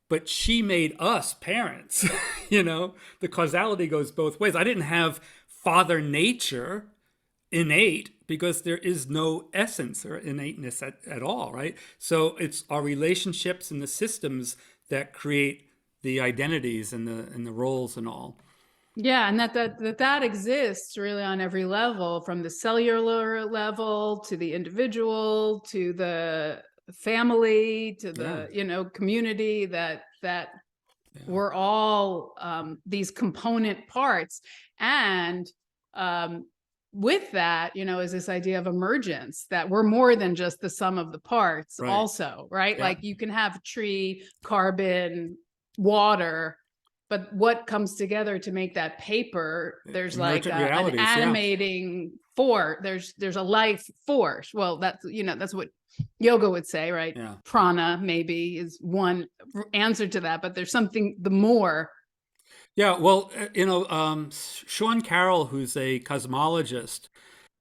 but she made us parents. The causality goes both ways. I didn't have Father Nature innate because there is no essence or innateness at all, right? So it's our relationships and the systems that create the identities and the roles and all. Yeah, and that exists really on every level, from the cellular level to the individual to the family to the community, that we're all these component parts. And with that, is this idea of emergence, that we're more than just the sum of the parts, Right. also, right? Yeah. Like you can have tree, carbon, water, but what comes together to make that paper? There's like an animating force. There's a life force. Well, that's what yoga would say, right? Yeah. Prana maybe is one answer to that, but there's something the more. Yeah, well, Sean Carroll, who's a cosmologist,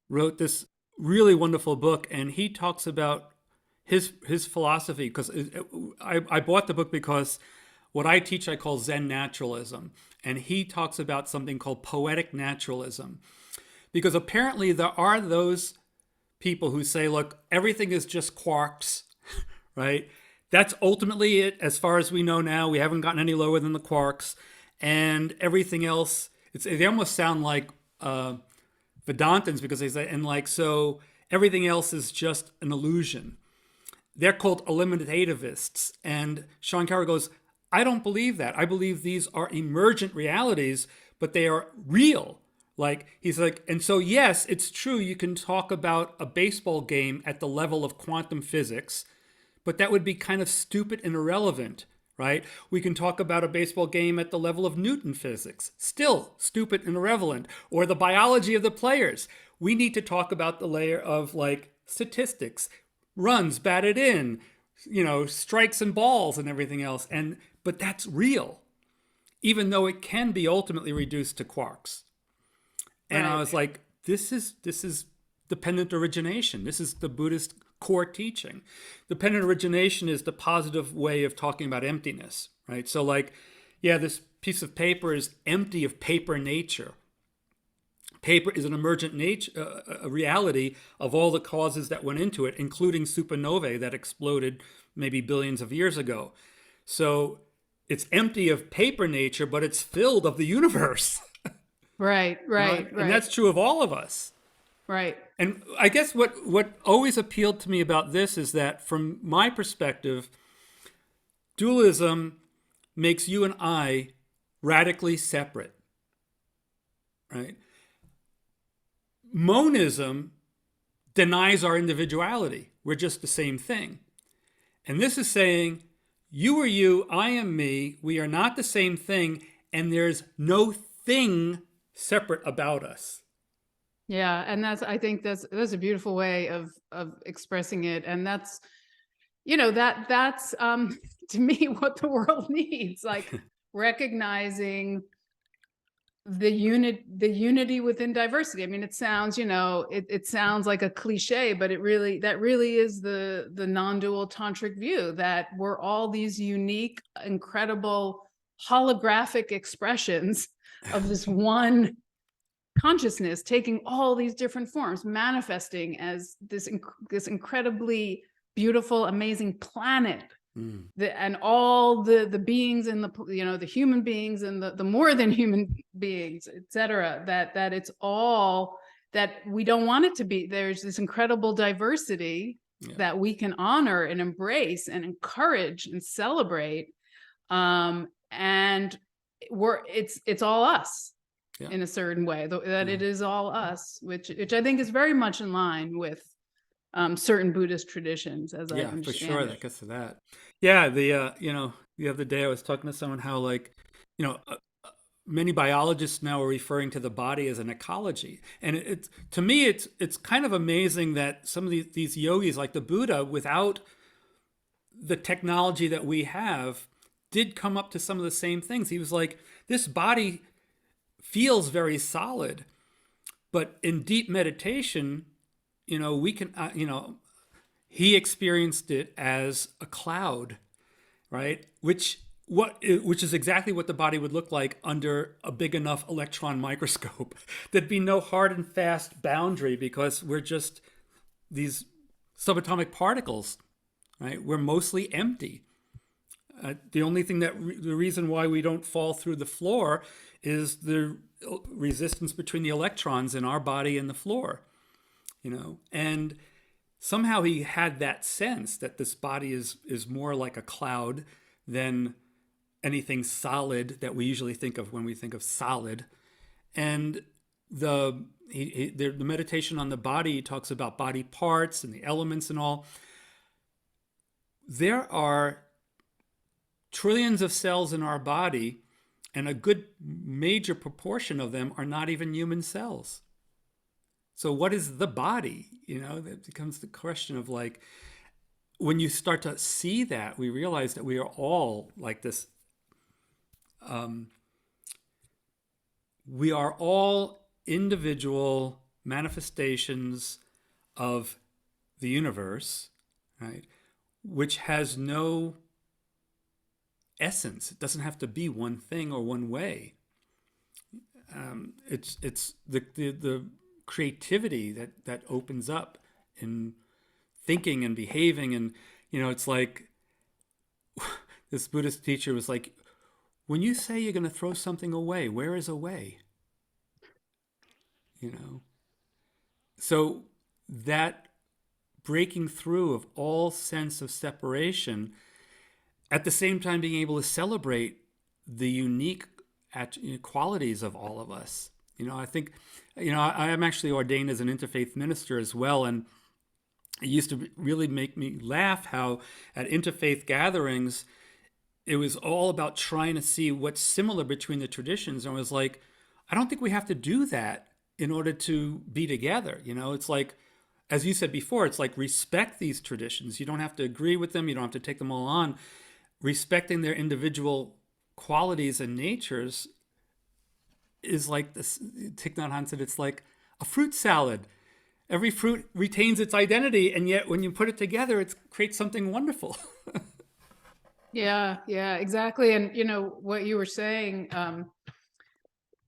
wrote this really wonderful book, and he talks about his philosophy. Because I bought the book because what I teach I call Zen naturalism, and he talks about something called poetic naturalism, because apparently there are those people who say, look, everything is just quarks, right? That's ultimately it as far as we know now. We haven't gotten any lower than the quarks. And everything else, they almost sound like Vedantins, because they say, and like, so everything else is just an illusion. They're called eliminativists. And Sean Carroll goes, I don't believe that. I believe these are emergent realities, but they are real. Like, he's like, and so yes, it's true, you can talk about a baseball game at the level of quantum physics, but that would be kind of stupid and irrelevant. Right? We can talk about a baseball game at the level of Newton physics. Still stupid and irrelevant. Or the biology of the players. We need to talk about the layer of like statistics, runs batted in, strikes and balls and everything else. But that's real, even though it can be ultimately reduced to quarks. And I was like, this is dependent origination. This is the Buddhist core teaching. Dependent origination is the positive way of talking about emptiness, right? So like, yeah, this piece of paper is empty of paper nature. Paper is an emergent nature, a reality of all the causes that went into it, including supernovae that exploded maybe billions of years ago. So it's empty of paper nature, but it's filled of the universe. Right. And that's true of all of us. Right. And I guess what always appealed to me about this is that, from my perspective, dualism makes you and I radically separate, right? Monism denies our individuality. We're just the same thing. And this is saying, you are you, I am me, we are not the same thing, and there's no thing separate about us. Yeah, and I think that's a beautiful way of expressing it, and that's that's to me what the world needs, like recognizing the unity within diversity. I mean, it sounds it sounds like a cliche, but that really is the non-dual tantric view, that we're all these unique, incredible holographic expressions of this one consciousness, taking all these different forms, manifesting as this incredibly beautiful, amazing planet. And all the beings in the human beings and the more than human beings, etc. That it's all that we don't want it to be. There's this incredible diversity that we can honor and embrace and encourage and celebrate. And it's all us. Yeah. in a certain way, that it is all us, which I think is very much in line with certain Buddhist traditions, as I Yeah, for sure. understand it. That gets to that. Yeah, the other day I was talking to someone how, like, you know, many biologists now are referring to the body as an ecology, and it's, to me, it's kind of amazing that some of these yogis, like the Buddha, without the technology that we have, did come up to some of the same things. He was like, this body feels very solid, but in deep meditation, we can, he experienced it as a cloud, right? Which is exactly what the body would look like under a big enough electron microscope. There'd be no hard and fast boundary because we're just these subatomic particles, right? We're mostly empty. The only thing the reason why we don't fall through the floor is the resistance between the electrons in our body and the floor, and somehow he had that sense that this body is more like a cloud than anything solid that we usually think of when we think of solid. And the meditation on the body talks about body parts and the elements and all. There are trillions of cells in our body, and a good major proportion of them are not even human cells. So what is the body? That becomes the question of, like, when you start to see that, we realize that we are all like this. We are all individual manifestations of the universe, right? Which has no essence. It doesn't have to be one thing or one way. It's the creativity that opens up in thinking and behaving, and it's like this Buddhist teacher was like, when you say you're going to throw something away, where is away? So that breaking through of all sense of separation, at the same time being able to celebrate the unique qualities of all of us. I think, I am actually ordained as an interfaith minister as well, and it used to really make me laugh how at interfaith gatherings, it was all about trying to see what's similar between the traditions. And I was like, I don't think we have to do that in order to be together. It's like, as you said before, it's like, respect these traditions. You don't have to agree with them. You don't have to take them all on. Respecting their individual qualities and natures is like this. Thich Nhat Hanh said, it's like a fruit salad. Every fruit retains its identity, and yet when you put it together, it creates something wonderful. Yeah, exactly. And what you were saying,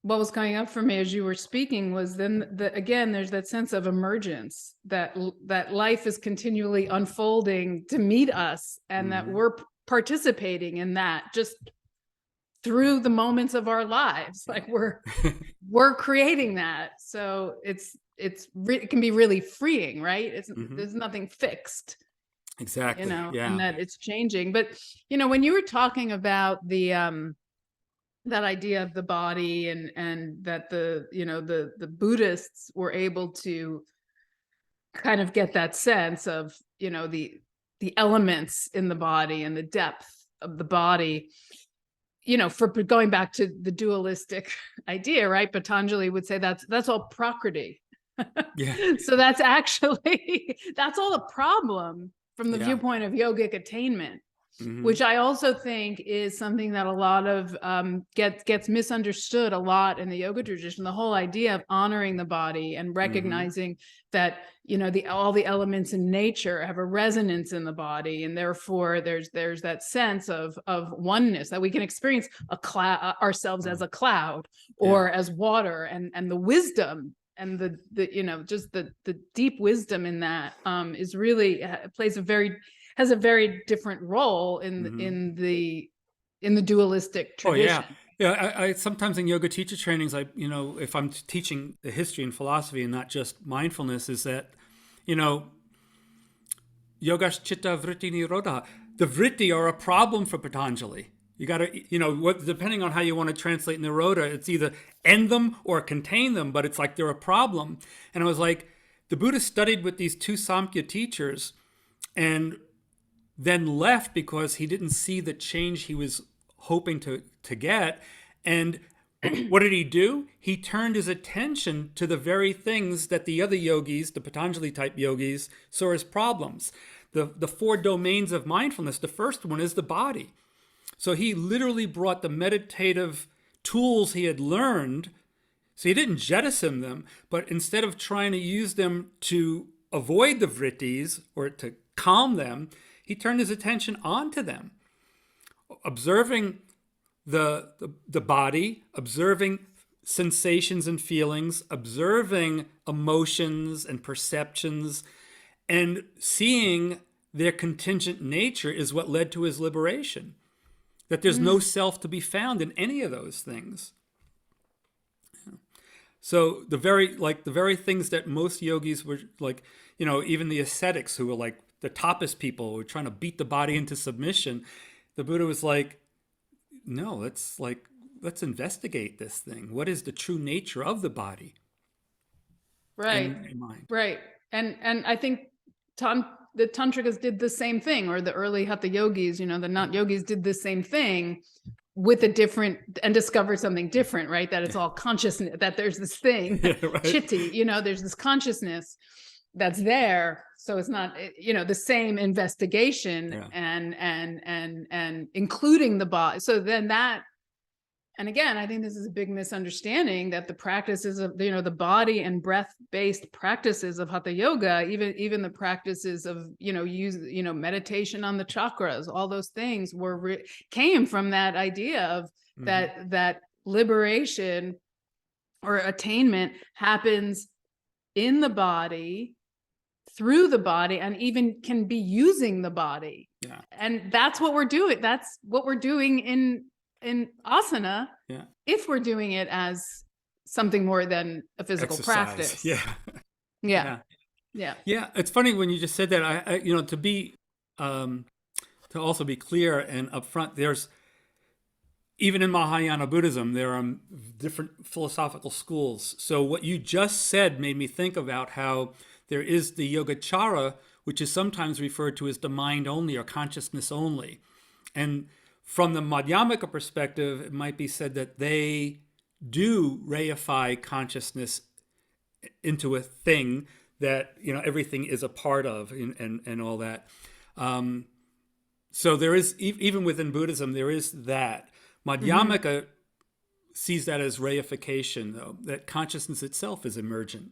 what was coming up for me as you were speaking was then again, there's that sense of emergence, that life is continually unfolding to meet us, and that we're participating in that just through the moments of our lives. Like we're creating that. So it can be really freeing, right? There's nothing fixed. Exactly. Yeah. And that it's changing. But when you were talking about the that idea of the body, and that the Buddhists were able to kind of get that sense of the elements in the body and the depth of the body, for going back to the dualistic idea, right? Patanjali would say that's all prakriti. Yeah. So that's actually that's all the problem from the Yeah. viewpoint of yogic attainment, which I also think is something that a lot of gets misunderstood a lot in the yoga tradition. The whole idea of honoring the body and recognizing that all the elements in nature have a resonance in the body, and therefore there's that sense of oneness, that we can experience ourselves as a cloud or as water, and the wisdom and just the deep wisdom in that is really has a very different role in the dualistic tradition. Oh yeah. I sometimes in yoga teacher trainings, if I'm teaching the history and philosophy and not just mindfulness, is that yoga chitta vritti nirodha. The vritti are a problem for Patanjali. You got to, depending on how you want to translate Nirodha, it's either end them or contain them, but it's like they're a problem. And I was like, the Buddha studied with these two Samkhya teachers and then left because he didn't see the change he was hoping to get. And what did he do? He turned his attention to the very things that the other yogis, the Patanjali type yogis, saw as problems. The four domains of mindfulness, the first one is the body. So he literally brought the meditative tools he had learned. So he didn't jettison them, but instead of trying to use them to avoid the vrittis or to calm them, he turned his attention onto them, observing the body, observing sensations and feelings, observing emotions and perceptions, and seeing their contingent nature is what led to his liberation. That there's no self to be found in any of those things. So the very things that most yogis were like, even the ascetics who were like the tapas people who were trying to beat the body into submission, the Buddha was like, no, let's investigate this thing. What is the true nature of the body? Right. And mind. Right. And I think the Tantrikas did the same thing, or the early Hatha yogis, the not yogis did the same thing with a different, and discovered something different, right? That it's all consciousness, that there's this thing, right. chitti, there's this consciousness that's there. So it's not, the same investigation and including the body. So then that, and again, I think this is a big misunderstanding that the practices of, the body and breath-based practices of Hatha Yoga, even the practices of, meditation on the chakras, all those things came from that idea of that liberation or attainment happens in the body, through the body, and even can be using the body. Yeah. And that's what we're doing. That's what we're doing in asana, if we're doing it as something more than a physical practice. Yeah. It's funny when you just said that. I to also be clear and upfront, there's, even in Mahayana Buddhism, there are different philosophical schools. So what you just said made me think about how there is the Yogacara, which is sometimes referred to as the mind only or consciousness only. And from the Madhyamaka perspective, it might be said that they do reify consciousness into a thing that, everything is a part of and all that. So there is, even within Buddhism, there is that. Madhyamaka sees that as reification, though, that consciousness itself is emergent.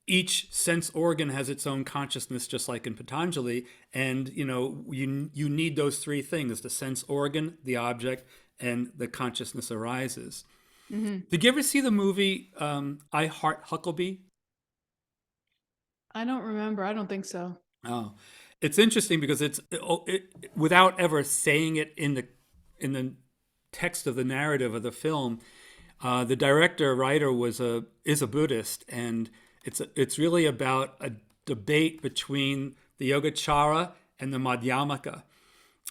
Each sense organ has its own consciousness, just like in Patanjali. And, you need those three things: the sense organ, the object, and the consciousness arises. Did you ever see the movie I Heart Huckabee? I don't remember. I don't think so. Oh, it's interesting because it without ever saying it in the text of the narrative of the film, the writer is a Buddhist, and it's really about a debate between the Yogacara and the Madhyamaka.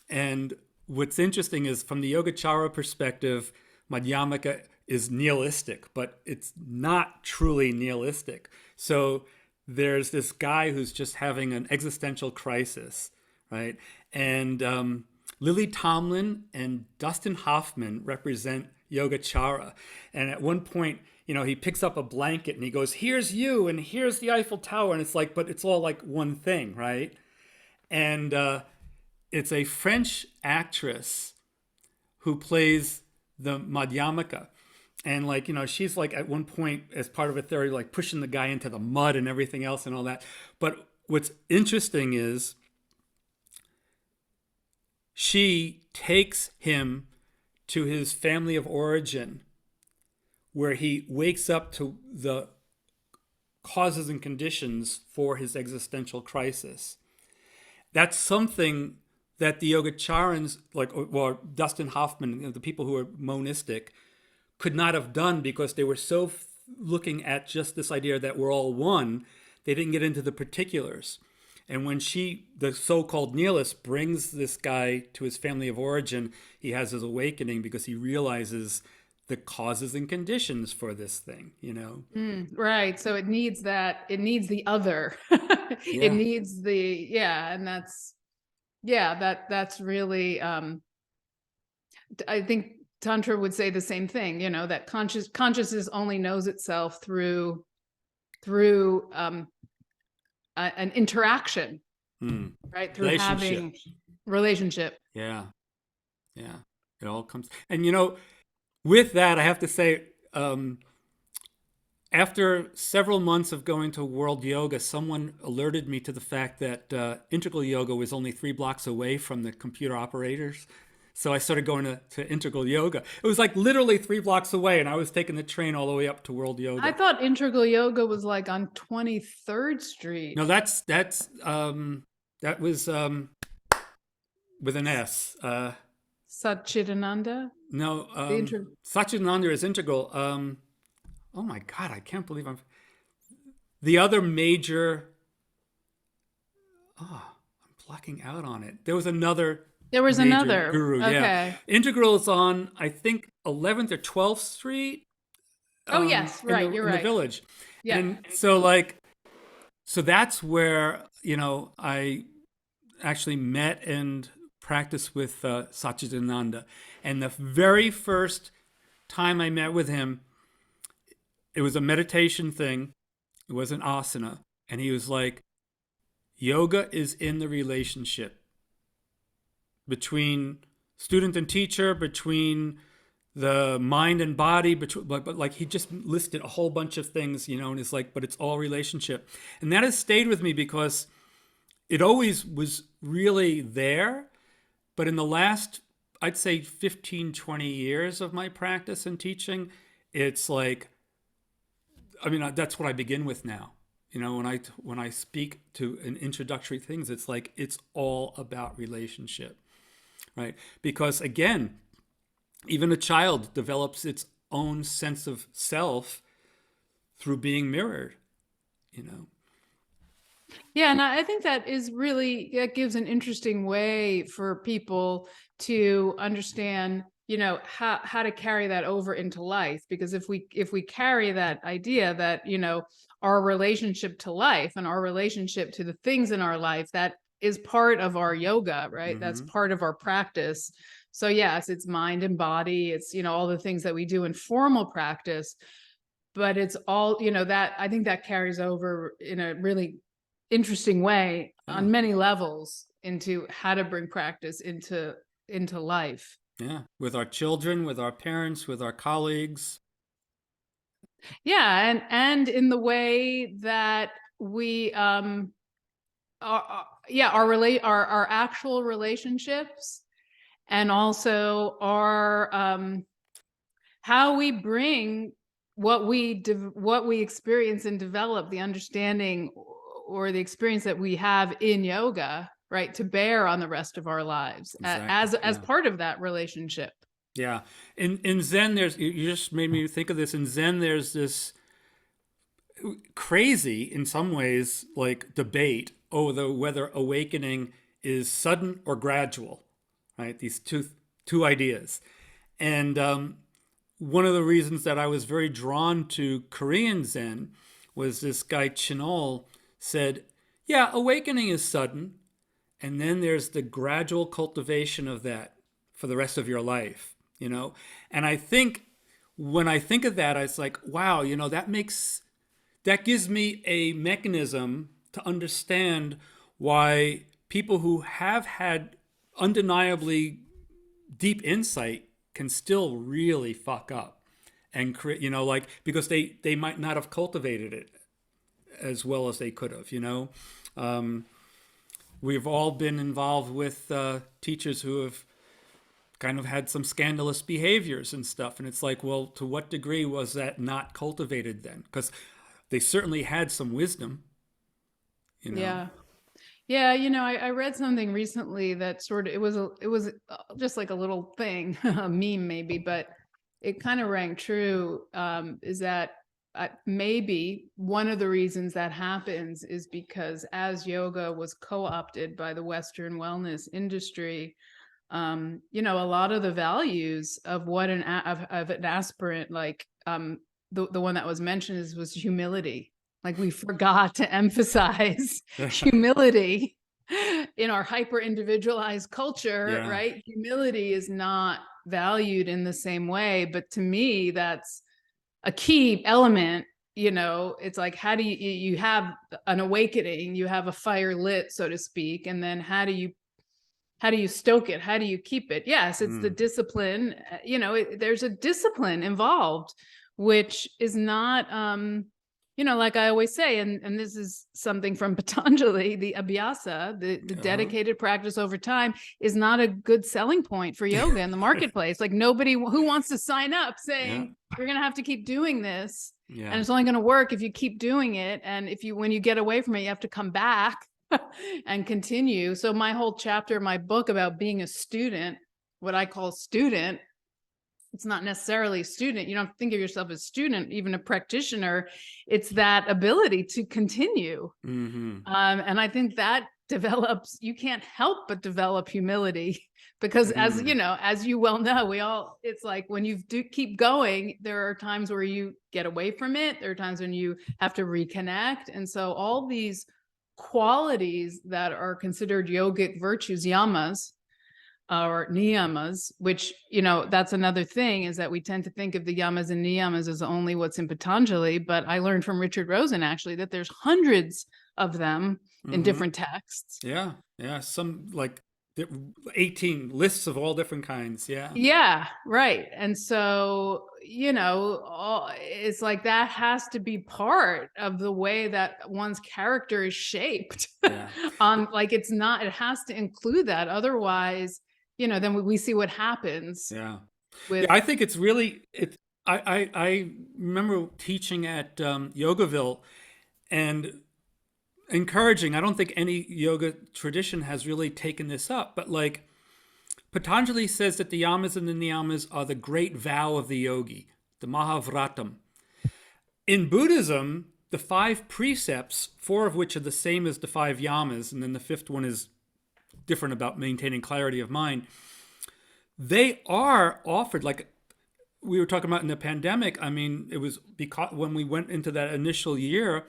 And what's interesting is, from the Yogacara perspective, Madhyamaka is nihilistic, but it's not truly nihilistic. So there's this guy who's just having an existential crisis, right? And Lily Tomlin and Dustin Hoffman represent Yogacara. And at one point, he picks up a blanket and he goes, "Here's you, and here's the Eiffel Tower." And it's like, but it's all like one thing, right? And it's a French actress who plays the Madhyamaka. And she's like, at one point, as part of a theory, like pushing the guy into the mud and everything else and all that. But what's interesting is she takes him to his family of origin, where he wakes up to the causes and conditions for his existential crisis. That's something that the Yogacharans, or Dustin Hoffman, the people who are monistic, could not have done, because they were so looking at just this idea that we're all one, they didn't get into the particulars. And when the so-called nihilist, brings this guy to his family of origin, he has his awakening because he realizes the causes and conditions for this thing, you know? Right. So it needs the other. It Yeah. needs and that's really, I think Tantra would say the same thing, that consciousness only knows itself through an interaction, right? Through Relationship. having relationship. Yeah. Yeah. It all comes. And, with that, I have to say, after several months of going to World Yoga, someone alerted me to the fact that Integral Yoga was only 3 blocks away from the computer operators. So I started going to Integral Yoga. It was like literally 3 blocks away, and I was taking the train all the way up to World Yoga. I thought Integral Yoga was like on 23rd Street. No, that was with an S. Satchidananda? No, The Satchitananda is Integral. Oh my God, I can't believe the other major. Oh, I'm blocking out on it. There was another major guru. Okay. Yeah, Integral is on, I think, 11th or 12th Street. Oh yes, right. You're in right. the Village. Yeah. And so that's where I actually met and practiced with Satchitananda. And the very first time I met with him, it was a meditation thing. It was an asana. And he was like, yoga is in the relationship between student and teacher, between the mind and body, but like he just listed a whole bunch of things, and it's like, but it's all relationship. And that has stayed with me because it always was really there. But in the last, I'd say 15, 20 years of my practice and teaching, it's like, that's what I begin with now. When I speak to an introductory things, it's like, it's all about relationship, right? Because again, even a child develops its own sense of self through being mirrored, Yeah, and I think that gives an interesting way for people to understand, how to carry that over into life. Because if we carry that idea that, our relationship to life and our relationship to the things in our life, that is part of our yoga, right? That's part of our practice. So yes, it's mind and body, it's, all the things that we do in formal practice, but it's all, that I think that carries over in a really interesting way on many levels into how to bring practice into life. Yeah, with our children, with our parents, with our colleagues. Yeah, and in the way that we our actual relationships, and also our how we bring what we experience and develop, the understanding or the experience that we have in yoga, right, to bear on the rest of our lives. Exactly. As part of that relationship. Yeah. In Zen, you just made me think of this. In Zen, there's this crazy, in some ways, like debate over whether awakening is sudden or gradual, right? These two ideas. And one of the reasons that I was very drawn to Korean Zen was this guy Chinol said, yeah, awakening is sudden, and then there's the gradual cultivation of that for the rest of your life, And I think when I think of that, it's like, wow, that gives me a mechanism to understand why people who have had undeniably deep insight can still really fuck up and create, because they might not have cultivated it as well as they could have, We've all been involved with teachers who have kind of had some scandalous behaviors and stuff. And it's like, well, to what degree was that not cultivated then? Because they certainly had some wisdom, Yeah. Yeah, I read something recently that it was just like a little thing, a meme maybe, but it kind of rang true, is that maybe one of the reasons that happens is because as yoga was co-opted by the Western wellness industry, you know, a lot of the values of what an aspirant, like the one that was mentioned was humility. Like we forgot to emphasize humility in our hyper individualized culture, Yeah. right? Humility is not valued in the same way, but to me, that's a key element. You know, it's like, how do you have an awakening, you have a fire lit, so to speak, and then how do you stoke it? How do you keep it? Yes, it's the discipline. You know, there's a discipline involved, which is not, you know, like I always say, and this is something from Patanjali, the abhyasa, the dedicated practice over time is not a good selling point for yoga in the marketplace. Like nobody who wants to sign up saying, you're going to have to keep doing this. And it's only going to work if you keep doing it. And when you get away from it, you have to come back and continue. So my whole chapter, my book about being a student, what I call student, it's not necessarily a student. You don't think of yourself as student, even a practitioner. It's that ability to continue. And I think that develops, you can't help but develop humility because as you know, as you well know, it's like when you do keep going, there are times where you get away from it. There are times when you have to reconnect. And so all these qualities that are considered yogic virtues, yamas or niyamas, which, you know, that's another thing, is that we tend to think of the yamas and niyamas as only what's in Patanjali, but I learned from Richard Rosen actually that there's hundreds of them in different texts. Yeah. Some like 18 lists of all different kinds. Yeah, right. And so, you know, it's like that has to be part of the way that one's character is shaped. Like it has to include that. Otherwise, you know, then we see what happens. I think it's really, I remember teaching at Yogaville and encouraging, I don't think any yoga tradition has really taken this up, but like Patanjali says that the yamas and the niyamas are the great vow of the yogi, the Mahavratam. In Buddhism, the 5 precepts, 4 of which are the same as the 5 yamas, and then the 5th one is different about maintaining clarity of mind, they are offered, like we were talking about in the pandemic. I mean, it was because when we went into that initial year,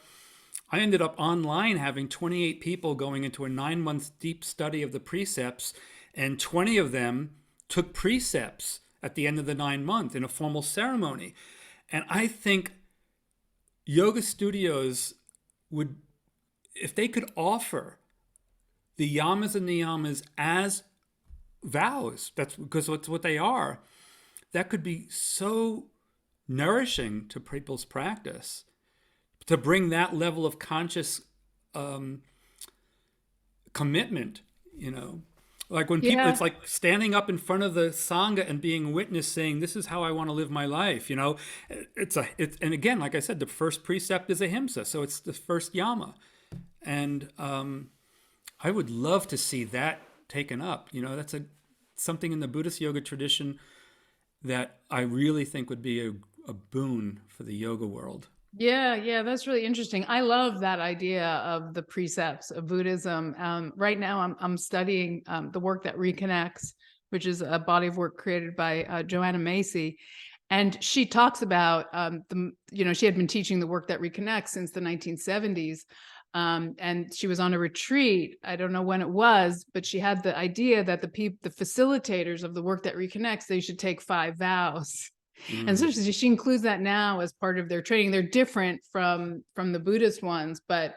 I ended up online having 28 people going into a 9-month deep study of the precepts, and 20 of them took precepts at the end of the 9-month in a formal ceremony. And I think yoga studios would, if they could offer the yamas and niyamas as vows, that's because that's what they are, that could be so nourishing to people's practice, to bring that level of conscious commitment, you know. Like when people, it's like standing up in front of the Sangha and being witness saying, this is how I want to live my life, you know. And again, like I said, the first precept is ahimsa, so it's the first yama. And I would love to see that taken up. You know, that's something in the Buddhist yoga tradition that I really think would be a boon for the yoga world. Yeah, that's really interesting. I love that idea of the precepts of Buddhism. Right now, I'm studying the work that reconnects, which is a body of work created by Joanna Macy, and she talks about she had been teaching the work that reconnects since the 1970s, and she was on a retreat. I don't know when it was, but she had the idea that the facilitators of the work that reconnects, they should take 5 vows. And so she includes that now as part of their training. They're different from the Buddhist ones, but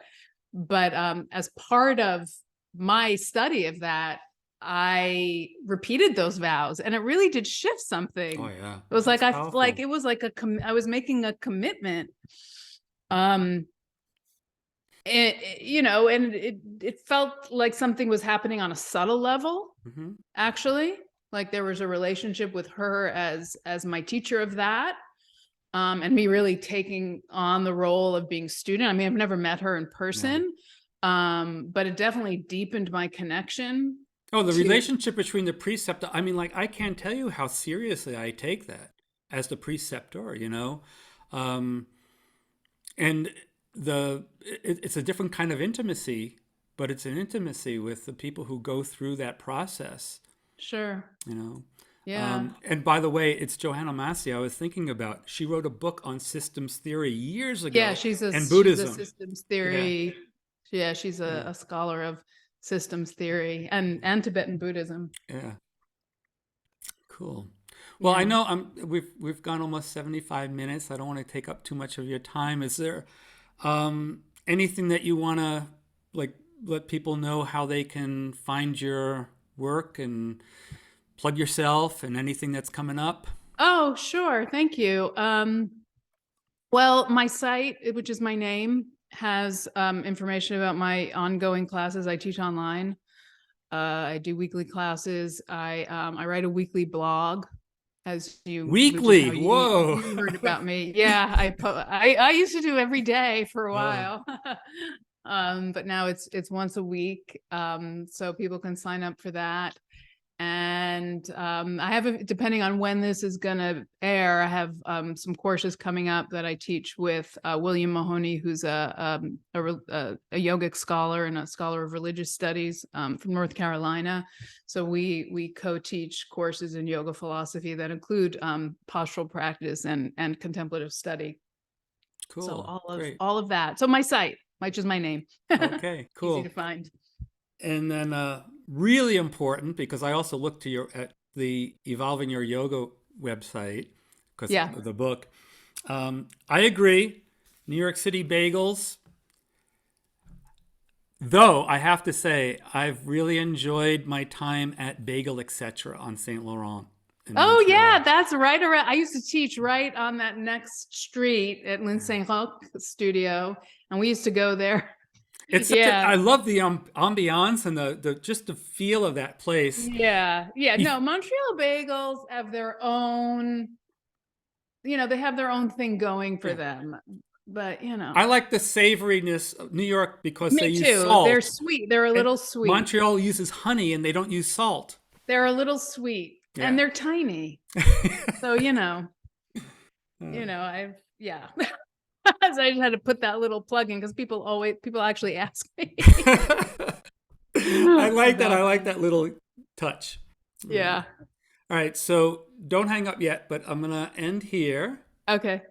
as part of my study of that, I repeated those vows, and it really did shift something. Oh yeah, it was like it was like I was making a commitment. It felt like something was happening on a subtle level, actually. Like there was a relationship with her as my teacher of that, and me really taking on the role of being student. I mean, I've never met her in person, but it definitely deepened my connection. Oh, the relationship between the preceptor. I mean, like, I can't tell you how seriously I take that as the preceptor, you know. And it's a different kind of intimacy, but it's an intimacy with the people who go through that process, Sure. you know. Yeah. And by the way, it's Johanna Massey I was thinking about. She wrote a book on systems theory years Yeah, ago she's and a Buddhism. systems Yeah, theory. Yeah, she's yeah, a scholar of systems theory and Tibetan Buddhism. yeah. Cool. Well, I Yeah. know we've gone almost 75 minutes. I don't want to take up too much of your time. Is there anything that you want to like let people know how they can find your work and plug yourself and anything that's coming up? Oh, sure. Thank you. Well, my site, which is my name, has information about my ongoing classes I teach online. I do weekly classes. I write a weekly blog, which is how Weekly. Whoa. you heard about me. Yeah, I used to do every day for a Oh, while, but now it's once a week. So people can sign up for that. And I have, depending on when this is going to air, I have some courses coming up that I teach with William Mahoney, who's a yogic scholar and a scholar of religious studies from North Carolina. So we co-teach courses in yoga philosophy that include postural practice and contemplative study. So cool. Great. all of that. So my site, which is my name, Okay, easy to cool. find. And then really important because I also looked at the Evolving Your Yoga website because Yeah. of the book. I agree. New York City bagels. Though I have to say, I've really enjoyed my time at Bagel Etc. on Saint Laurent in Oh yeah, Montreal. that's right around. I used to teach right on that next street at Lynn Yeah. St. Roch studio, and we used to go there. It's such a. Yeah, I love the ambiance and the just the feel of that place. yeah. You, No, Montreal bagels have their own. They have their own thing going for yeah. them. But I like the savoriness of New York because they me use too. They're salt, sweet. They're a and little sweet. Montreal uses honey and they don't use salt. They're a little sweet, and Yeah. they're tiny. So I've yeah. So I just had to put that little plug in because people actually ask me I like that. I about like them. that little touch. Yeah. All right. So don't hang up yet, but I'm going to end here. Okay.